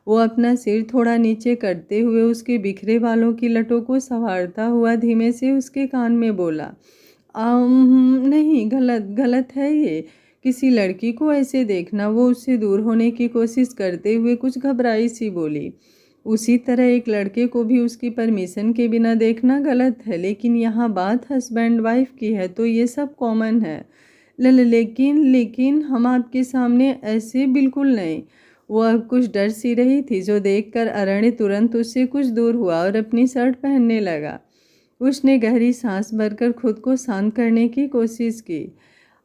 वो अपना सिर थोड़ा नीचे करते हुए उसके बिखरे बालों की लटों को संवारता हुआ धीमे से उसके कान में बोला, नहीं, गलत गलत है ये, किसी लड़की को ऐसे देखना। वो उससे दूर होने की कोशिश करते हुए कुछ घबराई सी बोली। उसी तरह एक लड़के को भी उसकी परमिशन के बिना देखना गलत है, लेकिन यहाँ बात हस्बैंड वाइफ की है तो ये सब कॉमन है। लेकिन लेकिन हम आपके सामने ऐसे बिल्कुल नहीं। वो अब कुछ डर सी रही थी, जो देखकर अरण्य तुरंत उससे कुछ दूर हुआ और अपनी शर्ट पहनने लगा। उसने गहरी सांस भरकर खुद को शांत करने की कोशिश की।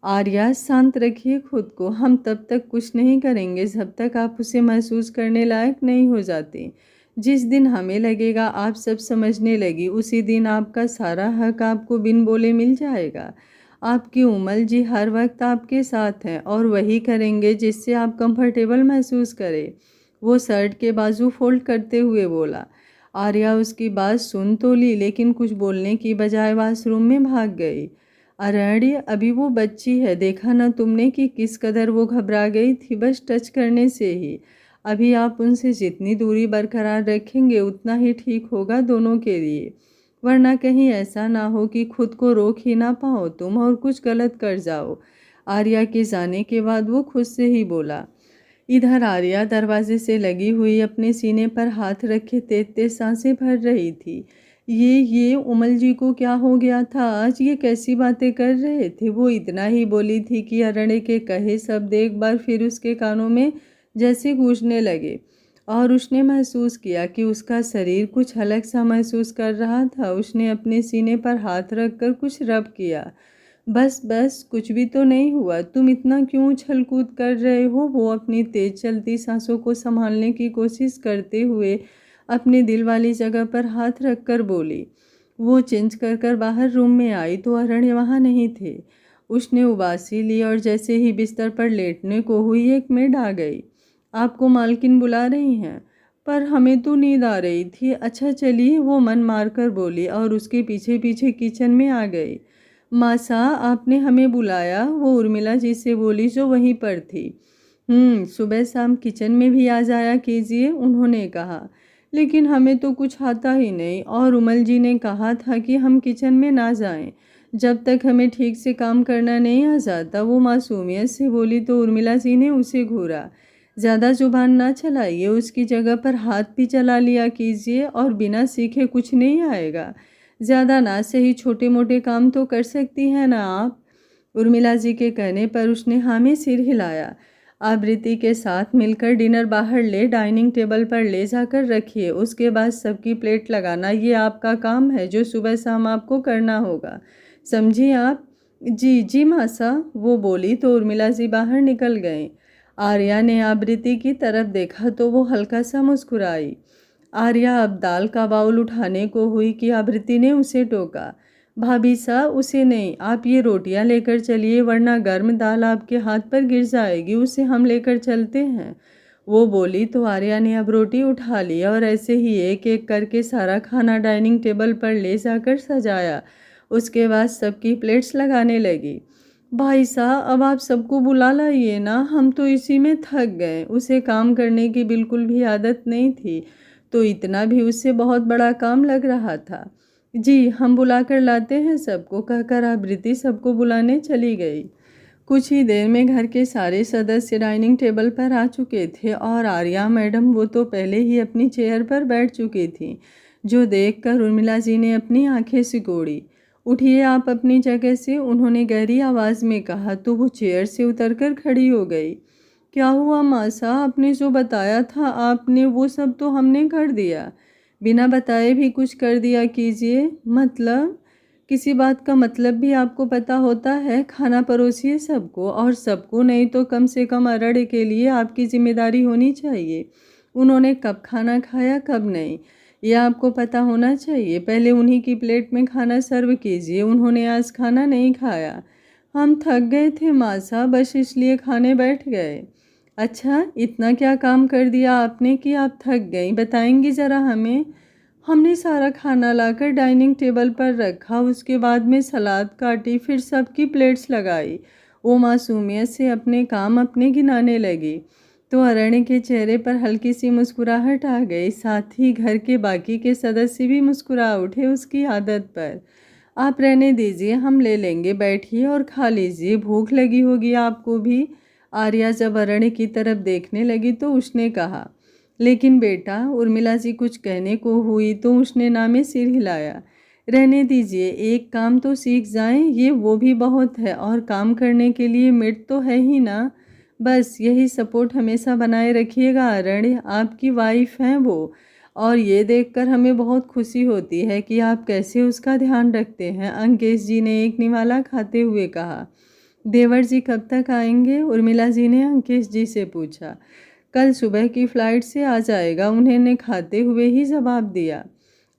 आर्या, शांत रखिए खुद को, हम तब तक कुछ नहीं करेंगे जब तक आप उसे महसूस करने लायक नहीं हो जाते। जिस दिन हमें लगेगा आप सब समझने लगी, उसी दिन आपका सारा हक आपको बिन बोले मिल जाएगा। आपकी उमल जी हर वक्त आपके साथ हैं और वही करेंगे जिससे आप कंफर्टेबल महसूस करें। वो शर्ट के बाजू फोल्ड करते हुए बोला। आर्या उसकी बात सुन तो ली, लेकिन कुछ बोलने की बजाय वॉशरूम में भाग गई। अरण्य, अभी वो बच्ची है, देखा ना तुमने कि किस कदर वो घबरा गई थी बस टच करने से ही। अभी आप उनसे जितनी दूरी बरकरार रखेंगे उतना ही ठीक होगा दोनों के लिए, वरना कहीं ऐसा ना हो कि खुद को रोक ही ना पाओ तुम और कुछ गलत कर जाओ। आर्या के जाने के बाद वो खुद से ही बोला। इधर आर्या दरवाजे से लगी हुई अपने सीने पर हाथ रखे तेज तेज सांसें भर रही थी। ये उमल जी को क्या हो गया था आज? ये कैसी बातें कर रहे थे? वो इतना ही बोली थी कि अरण्य के कहे शब्द एक बार फिर उसके कानों में जैसे गूंजने लगे और उसने महसूस किया कि उसका शरीर कुछ अलग सा महसूस कर रहा था। उसने अपने सीने पर हाथ रखकर कुछ रब किया। बस बस, कुछ भी तो नहीं हुआ, तुम इतना क्यों उछल कूद कर रहे हो? वो अपनी तेज चलती सांसों को संभालने की कोशिश करते हुए अपने दिल वाली जगह पर हाथ रखकर बोली। वो चेंज कर कर बाहर रूम में आई तो अरण्य वहाँ नहीं थे। उसने उबासी ली और जैसे ही बिस्तर पर लेटने को हुई एक मेड आ गई। आपको मालकिन बुला रही हैं। पर हमें तो नींद आ रही थी। अच्छा चलिए, वो मन मारकर बोली और उसके पीछे पीछे किचन में आ गई। मासा, आपने हमें बुलाया? वो उर्मिला जी से बोली जो वहीं पर थी। सुबह शाम किचन में भी आ जाया कीजिए, उन्होंने कहा। लेकिन हमें तो कुछ आता ही नहीं और उमल जी ने कहा था कि हम किचन में ना जाएं जब तक हमें ठीक से काम करना नहीं आ जाता। वो मासूमियत से बोली तो उर्मिला जी ने उसे घूरा। ज़्यादा जुबान ना चलाइए, उसकी जगह पर हाथ भी चला लिया कीजिए और बिना सीखे कुछ नहीं आएगा। ज़्यादा ना सही छोटे मोटे काम तो कर सकती हैं ना आप? उर्मिला जी के कहने पर उसने हाँ में सिर हिलाया। आवृत्ति के साथ मिलकर डिनर बाहर ले डाइनिंग टेबल पर ले जाकर रखिए, उसके बाद सबकी प्लेट लगाना ये आपका काम है जो सुबह शाम आपको करना होगा, समझी आप? जी जी मासा, वो बोली तो उर्मिला जी बाहर निकल गए। आर्या ने आवृत्ति की तरफ देखा तो वो हल्का सा मुस्कुराई। आर्या अब दाल का बाउल उठाने को हुई कि आवृत्ति ने उसे टोका। भाभी साहब, उसे नहीं, आप ये रोटियां लेकर चलिए, वरना गर्म दाल आपके हाथ पर गिर जाएगी, उसे हम लेकर चलते हैं। वो बोली तो आर्या ने अब रोटी उठा ली और ऐसे ही एक एक करके सारा खाना डाइनिंग टेबल पर ले जाकर सजाया। उसके बाद सबकी प्लेट्स लगाने लगी। भाई साहब अब आप सबको बुला लाइए ना, हम तो इसी में थक गए। उसे काम करने की बिल्कुल भी आदत नहीं थी, तो इतना भी उससे बहुत बड़ा काम लग रहा था। जी हम बुला कर लाते हैं सबको, कहकर आबृति सबको बुलाने चली गई। कुछ ही देर में घर के सारे सदस्य डाइनिंग टेबल पर आ चुके थे और आर्या मैडम वो तो पहले ही अपनी चेयर पर बैठ चुकी थी, जो देखकर उर्मिला जी ने अपनी आंखें सिकोड़ी। उठिए आप अपनी जगह से, उन्होंने गहरी आवाज़ में कहा, तो वो चेयर से उतरकर खड़ी हो गई। क्या हुआ मासा, आपने जो बताया था आपने वो सब तो हमने कर दिया। बिना बताए भी कुछ कर दिया कीजिए, मतलब किसी बात का मतलब भी आपको पता होता है। खाना परोसिए सबको, और सबको नहीं तो कम से कम अरड़ के लिए आपकी जिम्मेदारी होनी चाहिए। उन्होंने कब खाना खाया कब नहीं, यह आपको पता होना चाहिए। पहले उन्हीं की प्लेट में खाना सर्व कीजिए, उन्होंने आज खाना नहीं खाया। हम थक गए थे मासा, बस इसलिए खाने बैठ गए। अच्छा इतना क्या काम कर दिया आपने कि आप थक गई, बताएंगी ज़रा हमें। हमने सारा खाना लाकर डाइनिंग टेबल पर रखा, उसके बाद में सलाद काटी, फिर सबकी प्लेट्स लगाई। वो मासूमियत से अपने काम अपने गिनाने लगी, तो अरण्य के चेहरे पर हल्की सी मुस्कुराहट आ गई। साथ ही घर के बाकी के सदस्य भी मुस्कुरा उठे उसकी आदत पर। आप रहने दीजिए, हम ले लेंगे, बैठिए और खा लीजिए, भूख लगी होगी आपको भी। आर्या जब अरण्य की तरफ देखने लगी तो उसने कहा। लेकिन बेटा, उर्मिला जी कुछ कहने को हुई तो उसने ना में सिर हिलाया। रहने दीजिए, एक काम तो सीख जाएं, ये वो भी बहुत है, और काम करने के लिए मेट तो है ही ना। बस यही सपोर्ट हमेशा बनाए रखिएगा अरण्य, आपकी वाइफ हैं वो, और ये देखकर हमें बहुत खुशी होती है कि आप कैसे उसका ध्यान रखते हैं। अंकेश जी ने एक निवाला खाते हुए कहा। देवर जी कब तक आएंगे, उर्मिला जी ने अंकेश जी से पूछा। कल सुबह की फ्लाइट से आ जाएगा, उन्होंने खाते हुए ही जवाब दिया।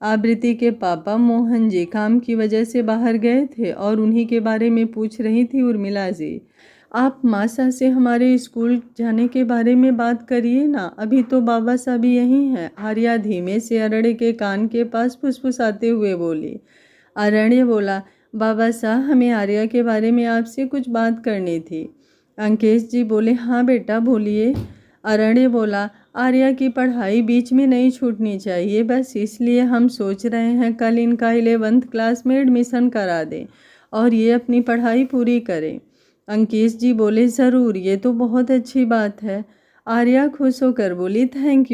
आबृति के पापा मोहन जी काम की वजह से बाहर गए थे और उन्हीं के बारे में पूछ रही थी उर्मिला जी। आप मासा से हमारे स्कूल जाने के बारे में बात करिए ना, अभी तो बाबा साहब यहीं हैं। आर्या धीमे से अरण्य के कान के पास फुसफुसाते हुए बोली। अरण्य बोला, बाबा साहब हमें आर्या के बारे में आपसे कुछ बात करनी थी। अंकेश जी बोले, हाँ बेटा बोलिए। अरण्य बोला, आर्या की पढ़ाई बीच में नहीं छूटनी चाहिए, बस इसलिए हम सोच रहे हैं कल इनका 11th क्लास में एडमिशन करा दें और ये अपनी पढ़ाई पूरी करें। अंकेश जी बोले, ज़रूर, ये तो बहुत अच्छी बात है। आर्या खुश होकर बोली, थैंक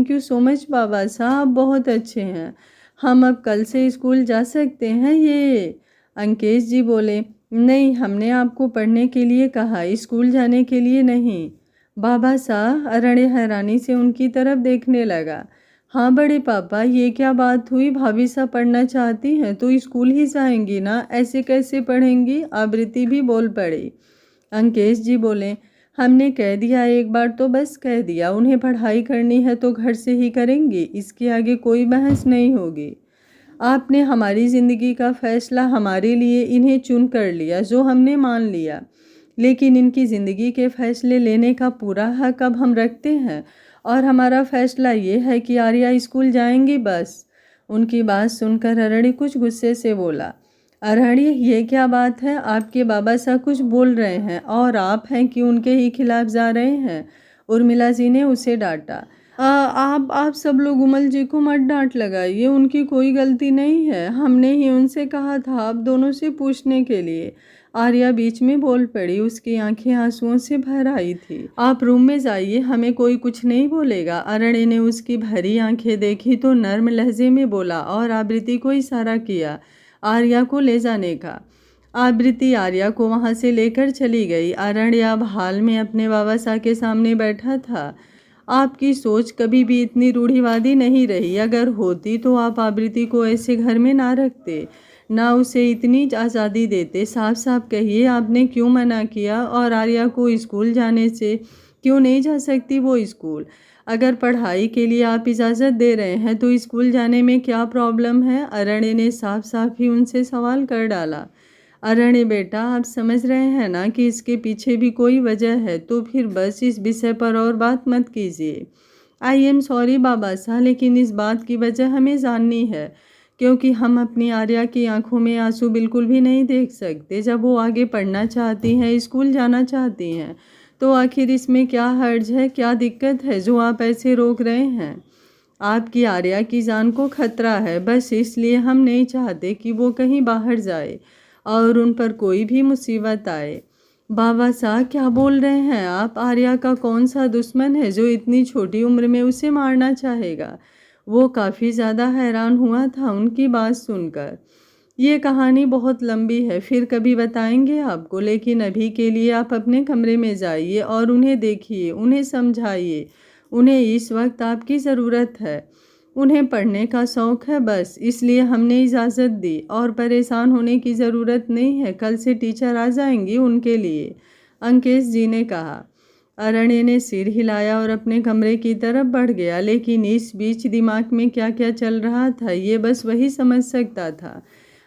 यू सो मच बाबा साहब, बहुत अच्छे हैं। हम अब कल से स्कूल जा सकते हैं ये। अंकेश जी बोले, नहीं, हमने आपको पढ़ने के लिए कहा, स्कूल जाने के लिए नहीं। बाबा साहब, अरण्य हैरानी से उनकी तरफ देखने लगा। हाँ बड़े पापा, ये क्या बात हुई, भाभी साहब पढ़ना चाहती हैं तो स्कूल ही जाएंगी ना, ऐसे कैसे पढ़ेंगी। आबृति भी बोल पड़ी। अंकेश जी बोले, हमने कह दिया एक बार तो बस कह दिया, उन्हें पढ़ाई करनी है तो घर से ही करेंगी, इसके आगे कोई बहस नहीं होगी। आपने हमारी ज़िंदगी का फैसला हमारे लिए इन्हें चुन कर लिया, जो हमने मान लिया, लेकिन इनकी ज़िंदगी के फैसले लेने का पूरा हक अब हम रखते हैं, और हमारा फैसला ये है कि आर्या स्कूल जाएंगी बस। उनकी बात सुनकर अरण्य कुछ गुस्से से बोला। अरण्य, ये क्या बात है, आपके बाबा साहब कुछ बोल रहे हैं और आप हैं कि उनके ही खिलाफ जा रहे हैं। उर्मिला जी ने उसे डांटा। आप सब लोग उमल जी को मत डांट लगाइए, उनकी कोई गलती नहीं है, हमने ही उनसे कहा था आप दोनों से पूछने के लिए। आर्या बीच में बोल पड़ी, उसकी आंखें आंसुओं से भर आई थी। आप रूम में जाइए, हमें कोई कुछ नहीं बोलेगा। अरण्य ने उसकी भरी आंखें देखी तो नर्म लहजे में बोला और आबृति को इशारा किया आर्या को ले जाने का। आबृति आर्या को वहां से लेकर चली गई। अरण्य अब हाल में अपने बाबा साहब के सामने बैठा था। आपकी सोच कभी भी इतनी रूढ़िवादी नहीं रही, अगर होती तो आप आबृति को ऐसे घर में ना रखते, ना उसे इतनी आज़ादी देते। साफ साफ कहिए आपने क्यों मना किया, और आर्या को स्कूल जाने से क्यों नहीं जा सकती वो स्कूल। अगर पढ़ाई के लिए आप इजाज़त दे रहे हैं तो स्कूल जाने में क्या प्रॉब्लम है। अरण्य ने साफ साफ ही उनसे सवाल कर डाला। अरण्य बेटा, आप समझ रहे हैं ना कि इसके पीछे भी कोई वजह है, तो फिर बस इस विषय पर और बात मत कीजिए। आई एम सॉरी बाबा साहब, लेकिन इस बात की वजह हमें जाननी है। क्योंकि हम अपनी आर्या की आंखों में आंसू बिल्कुल भी नहीं देख सकते जब वो आगे पढ़ना चाहती हैं, स्कूल जाना चाहती हैं। तो आखिर इसमें क्या हर्ज है, क्या दिक्कत है जो आप ऐसे रोक रहे हैं? आपकी आर्या की जान को खतरा है, बस इसलिए हम नहीं चाहते कि वो कहीं बाहर जाए और उन पर कोई भी मुसीबत आए। बाबा साहब, क्या बोल रहे हैं आप? आर्या का कौन सा दुश्मन है जो इतनी छोटी उम्र में उसे मारना चाहेगा? वो काफ़ी ज़्यादा हैरान हुआ था उनकी बात सुनकर। ये कहानी बहुत लंबी है, फिर कभी बताएंगे आपको, लेकिन अभी के लिए आप अपने कमरे में जाइए और उन्हें देखिए, उन्हें समझाइए। उन्हें इस वक्त आपकी ज़रूरत है। उन्हें पढ़ने का शौक़ है बस, इसलिए हमने इजाज़त दी और परेशान होने की ज़रूरत नहीं है। कल से टीचर आ जाएंगी उनके लिए, अंकेश जी ने कहा। अरण्य ने सिर हिलाया और अपने कमरे की तरफ बढ़ गया, लेकिन इस बीच दिमाग में क्या क्या चल रहा था ये बस वही समझ सकता था।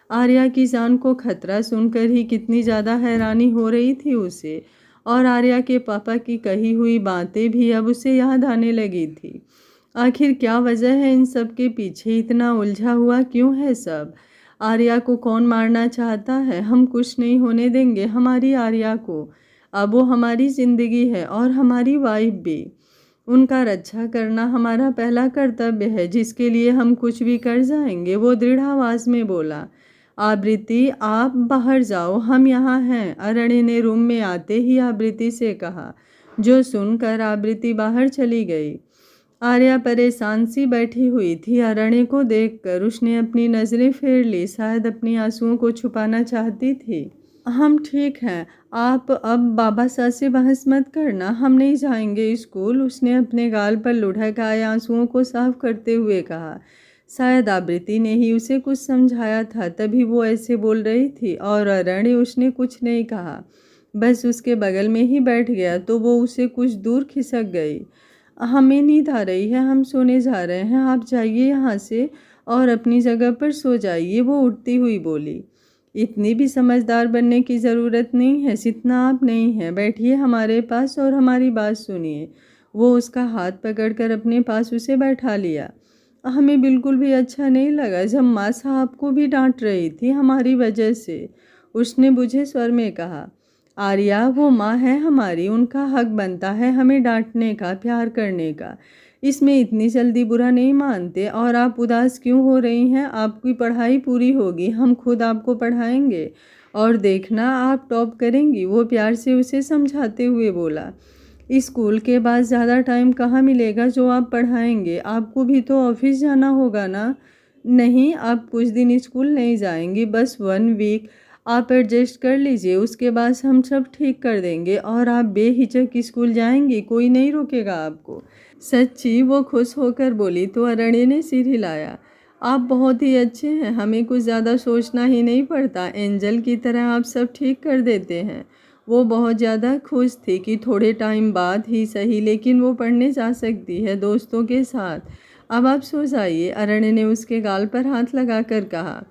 आर्या की जान को खतरा सुनकर ही कितनी ज़्यादा हैरानी हो रही थी उसे, और आर्या के पापा की कही हुई बातें भी अब उसे याद आने लगी थी। आखिर क्या वजह है इन सब के पीछे? इतना उलझा हुआ क्यों है सब? आर्या को कौन मारना चाहता है? हम कुछ नहीं होने देंगे हमारी आर्या को। अब वो हमारी ज़िंदगी है और हमारी वाइफ भी। उनका रक्षा करना हमारा पहला कर्तव्य है, जिसके लिए हम कुछ भी कर जाएंगे, वो दृढ़ आवाज़ में बोला। आवृत्ति, आप बाहर जाओ, हम यहाँ हैं, अरण्य ने रूम में आते ही आवृत्ति से कहा, जो सुनकर आवृत्ति बाहर चली गई। आर्या परेशान सी बैठी हुई थी। अरण्य को देखकर उसने अपनी नज़रें फेर ली, शायद अपनी आंसुओं को छुपाना चाहती थी। हम ठीक हैं, आप अब बाबा साहब से बहस मत करना, हम नहीं जाएंगे स्कूल, उसने अपने गाल पर लुढ़क आए आंसुओं को साफ करते हुए कहा। शायद आवृत्ति ने ही उसे कुछ समझाया था, तभी वो ऐसे बोल रही थी। और अरण्य, उसने कुछ नहीं कहा, बस उसके बगल में ही बैठ गया तो वो उसे कुछ दूर खिसक गई। हमें नींद आ रही है, हम सोने जा रहे हैं, आप जाइए यहाँ से और अपनी जगह पर सो जाइए, वो उठती हुई बोली। इतनी भी समझदार बनने की ज़रूरत नहीं है जितना आप नहीं हैं, बैठिए हमारे पास और हमारी बात सुनिए। वो उसका हाथ पकड़कर अपने पास उसे बैठा लिया। हमें बिल्कुल भी अच्छा नहीं लगा जब माँ साहब को भी डांट रही थी हमारी वजह से, उसने बुझे स्वर में कहा। आर्या, वो माँ है हमारी, उनका हक बनता है हमें डांटने का, प्यार करने का। इसमें इतनी जल्दी बुरा नहीं मानते। और आप उदास क्यों हो रही हैं? आपकी पढ़ाई पूरी होगी, हम खुद आपको पढ़ाएंगे और देखना आप टॉप करेंगी, वो प्यार से उसे समझाते हुए बोला। स्कूल के बाद ज़्यादा टाइम कहाँ मिलेगा जो आप पढ़ाएंगे? आपको भी तो ऑफिस जाना होगा ना? नहीं, आप कुछ दिन स्कूल नहीं जाएंगी, बस 1 वीक आप एडजस्ट कर लीजिए, उसके बाद हम सब ठीक कर देंगे और आप बेहिचक स्कूल जाएंगी, कोई नहीं रोकेगा आपको। सच्ची? वो खुश होकर बोली। तो अरण्य ने सिर हिलाया। आप बहुत ही अच्छे हैं, हमें कुछ ज़्यादा सोचना ही नहीं पड़ता, एंजल की तरह आप सब ठीक कर देते हैं। वो बहुत ज़्यादा खुश थी कि थोड़े टाइम बाद ही सही, लेकिन वो पढ़ने जा सकती है दोस्तों के साथ। अब आप सो जाइए, अरण्य ने उसके गाल पर हाथ लगाकर कहा।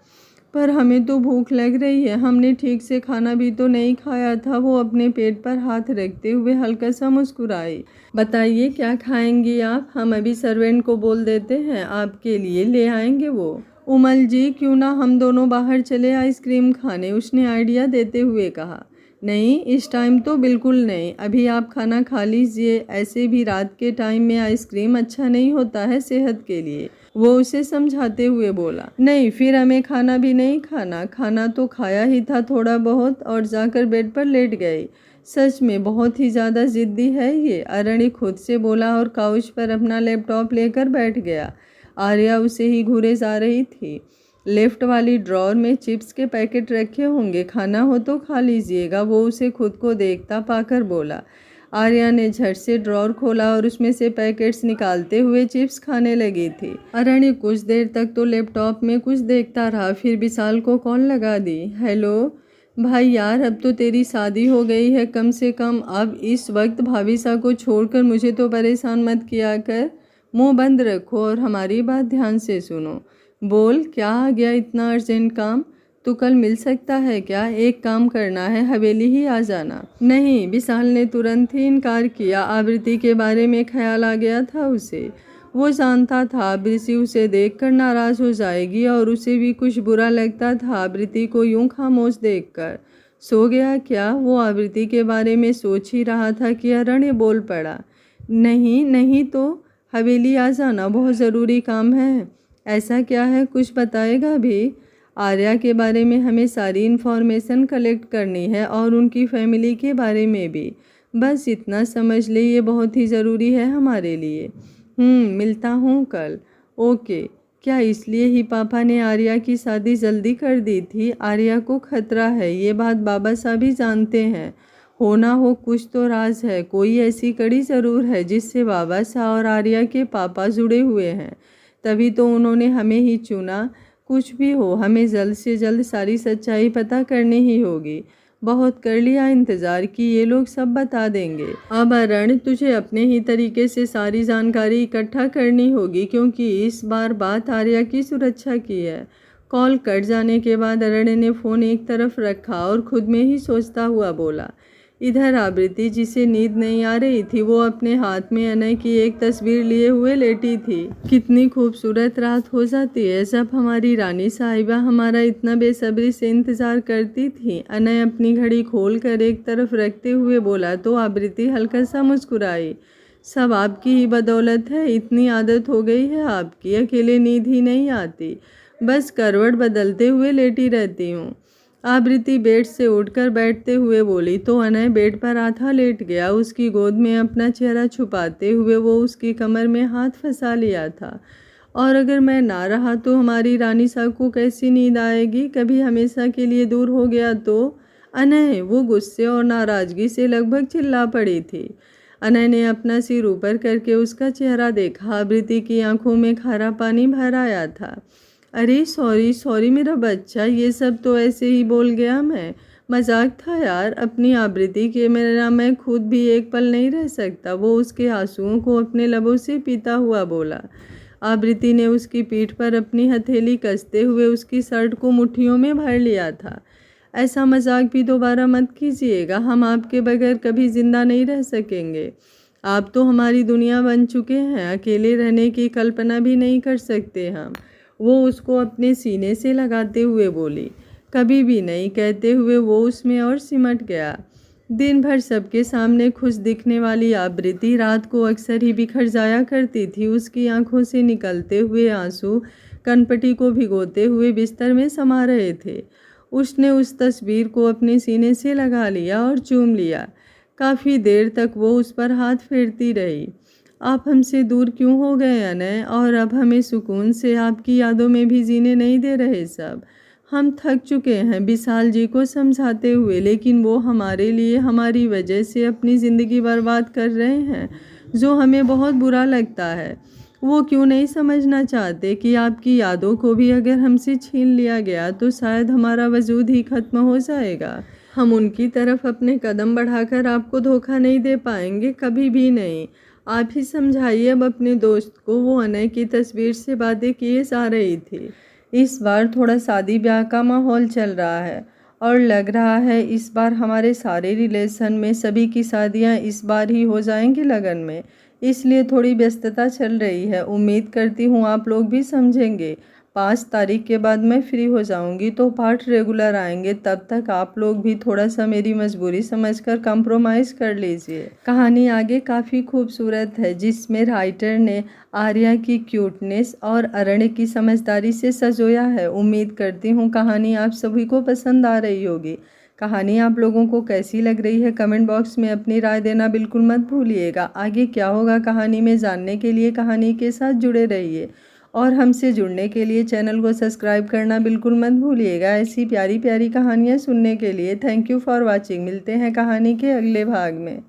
पर हमें तो भूख लग रही है, हमने ठीक से खाना भी तो नहीं खाया था। वो अपने पेट पर हाथ रखते हुए हल्का सा मुस्कुराई। बताइए क्या खाएंगी आप? हम अभी सर्वेंट को बोल देते हैं, आपके लिए ले आएंगे वो। उमल जी, क्यों ना हम दोनों बाहर चले आइसक्रीम खाने, उसने आइडिया देते हुए कहा। नहीं, इस टाइम तो बिल्कुल नहीं, अभी आप खाना खा लीजिए, ऐसे भी रात के टाइम में आइसक्रीम अच्छा नहीं होता है सेहत के लिए, वो उसे समझाते हुए बोला। नहीं, फिर हमें खाना भी नहीं खाना, खाना तो खाया ही था थोड़ा बहुत और जाकर बेड पर लेट गई। सच में बहुत ही ज़्यादा ज़िद्दी है ये, अरण्य खुद से बोला और काउच पर अपना लैपटॉप लेकर बैठ गया। आर्या उसे ही घूरे जा रही थी। लेफ्ट वाली ड्रॉर में चिप्स के पैकेट रखे होंगे, खाना हो तो खा लीजिएगा, वो उसे खुद को देखता पाकर बोला। आर्या ने झट से ड्रॉर खोला और उसमें से पैकेट्स निकालते हुए चिप्स खाने लगी थी। अरण्य कुछ देर तक तो लैपटॉप में कुछ देखता रहा, फिर विशाल को कॉल लगा दी। हेलो भाई यार, अब तो तेरी शादी हो गई है, कम से कम अब इस वक्त भाविसा को छोड़कर मुझे तो परेशान मत किया कर। मुंह बंद रखो और हमारी बात ध्यान से सुनो। बोल, क्या आ गया इतना अर्जेंट काम? तू कल मिल सकता है क्या? एक काम करना है, हवेली ही आ जाना। नहीं, विशाल ने तुरंत ही इनकार किया। आवृत्ति के बारे में ख्याल आ गया था उसे। वो जानता था आबृति उसे देखकर नाराज़ हो जाएगी और उसे भी कुछ बुरा लगता था आबृति को यूं खामोश देखकर। सो गया क्या? वो आबृति के बारे में सोच ही रहा था कि अरण्य बोल पड़ा। नहीं नहीं तो हवेली आ जाना, बहुत ज़रूरी काम है। ऐसा क्या है, कुछ बताएगा भी? आर्या के बारे में हमें सारी इन्फॉर्मेशन कलेक्ट करनी है और उनकी फैमिली के बारे में भी। बस इतना समझ ले, ये बहुत ही ज़रूरी है हमारे लिए। मिलता हूँ कल। ओके। क्या इसलिए ही पापा ने आर्या की शादी जल्दी कर दी थी? आर्या को खतरा है, ये बात बाबा साहब भी जानते हैं। हो ना हो कुछ तो राज है, कोई ऐसी कड़ी ज़रूर है जिससे बाबा साहब और आर्या के पापा जुड़े हुए हैं। तभी तो उन्होंने हमें ही चुना। कुछ भी हो, हमें जल्द से जल्द सारी सच्चाई पता करनी ही होगी। बहुत कर लिया इंतज़ार कि ये लोग सब बता देंगे। अब अरण, तुझे अपने ही तरीके से सारी जानकारी इकट्ठा करनी होगी क्योंकि इस बार बात आर्या की सुरक्षा की है। कॉल कट जाने के बाद अरण ने फ़ोन एक तरफ रखा और खुद में ही सोचता हुआ बोला। इधर आबृति, जिसे नींद नहीं आ रही थी, वो अपने हाथ में अनय की एक तस्वीर लिए हुए लेटी थी। कितनी खूबसूरत रात हो जाती है जब हमारी रानी साहिबा हमारा इतना बेसब्री से इंतजार करती थी। अनय अपनी घड़ी खोल कर एक तरफ रखते हुए बोला तो आबृति हल्का सा मुस्कुराई। सब आपकी ही बदौलत है, इतनी आदत हो गई है आपकी, अकेले नींद ही नहीं आती, बस करवट बदलते हुए लेटी रहती हूँ। आबृति बेड से उठकर बैठते हुए बोली तो अनय बेड पर आधा लेट गया। उसकी गोद में अपना चेहरा छुपाते हुए वो उसकी कमर में हाथ फंसा लिया था। और अगर मैं ना रहा तो हमारी रानी साहब को कैसी नींद आएगी? कभी हमेशा के लिए दूर हो गया तो? अनय, वो गुस्से और नाराज़गी से लगभग चिल्ला पड़ी थी। अनय ने अपना सिर ऊपर करके उसका चेहरा देखा। आबृति की आंखों में खारा पानी भर आया था। अरे सॉरी सॉरी मेरा बच्चा, ये सब तो ऐसे ही बोल गया, मैं मजाक था यार। अपनी आबृति के मेरा मैं खुद भी एक पल नहीं रह सकता। वो उसके आंसुओं को अपने लबों से पीता हुआ बोला। आबृति ने उसकी पीठ पर अपनी हथेली कसते हुए उसकी शर्ट को मुट्ठियों में भर लिया था। ऐसा मजाक भी दोबारा मत कीजिएगा, हम आपके बगैर कभी जिंदा नहीं रह सकेंगे। आप तो हमारी दुनिया बन चुके हैं, अकेले रहने की कल्पना भी नहीं कर सकते हम। वो उसको अपने सीने से लगाते हुए बोली। कभी भी नहीं, कहते हुए वो उसमें और सिमट गया। दिन भर सबके सामने खुश दिखने वाली आबृति रात को अक्सर ही बिखर जाया करती थी। उसकी आंखों से निकलते हुए आंसू कनपटी को भिगोते हुए बिस्तर में समा रहे थे। उसने उस तस्वीर को अपने सीने से लगा लिया और चूम लिया। काफ़ी देर तक वो उस पर हाथ फेरती रही। आप हमसे दूर क्यों हो गए अनय? और अब हमें सुकून से आपकी यादों में भी जीने नहीं दे रहे सब। हम थक चुके हैं विशाल जी को समझाते हुए, लेकिन वो हमारे लिए हमारी वजह से अपनी ज़िंदगी बर्बाद कर रहे हैं, जो हमें बहुत बुरा लगता है। वो क्यों नहीं समझना चाहते कि आपकी यादों को भी अगर हमसे छीन लिया गया तो शायद हमारा वजूद ही खत्म हो जाएगा। हम उनकी तरफ अपने कदम बढ़ाकर आपको धोखा नहीं दे पाएंगे, कभी भी नहीं। आप ही समझाइए अब अपने दोस्त को। वो अनय की तस्वीर से बातें किए जा रही थी। इस बार थोड़ा शादी ब्याह का माहौल चल रहा है और लग रहा है इस बार हमारे सारे रिलेशन में सभी की शादियां इस बार ही हो जाएंगी लगन में, इसलिए थोड़ी व्यस्तता चल रही है। उम्मीद करती हूँ आप लोग भी समझेंगे। 5 तारीख के बाद मैं फ्री हो जाऊंगी तो पाठ रेगुलर आएंगे। तब तक आप लोग भी थोड़ा सा मेरी मजबूरी समझकर कंप्रोमाइज़ कर लीजिए। कहानी आगे काफ़ी खूबसूरत है, जिसमें राइटर ने आर्या की क्यूटनेस और अरण्य की समझदारी से सजोया है। उम्मीद करती हूँ कहानी आप सभी को पसंद आ रही होगी। कहानी आप लोगों को कैसी लग रही है कमेंट बॉक्स में अपनी राय देना बिल्कुल मत भूलिएगा। आगे क्या होगा कहानी में जानने के लिए कहानी के साथ जुड़े रहिए और हमसे जुड़ने के लिए चैनल को सब्सक्राइब करना बिल्कुल मत भूलिएगा। ऐसी प्यारी प्यारी कहानियाँ सुनने के लिए थैंक यू फॉर वॉचिंग। मिलते हैं कहानी के अगले भाग में।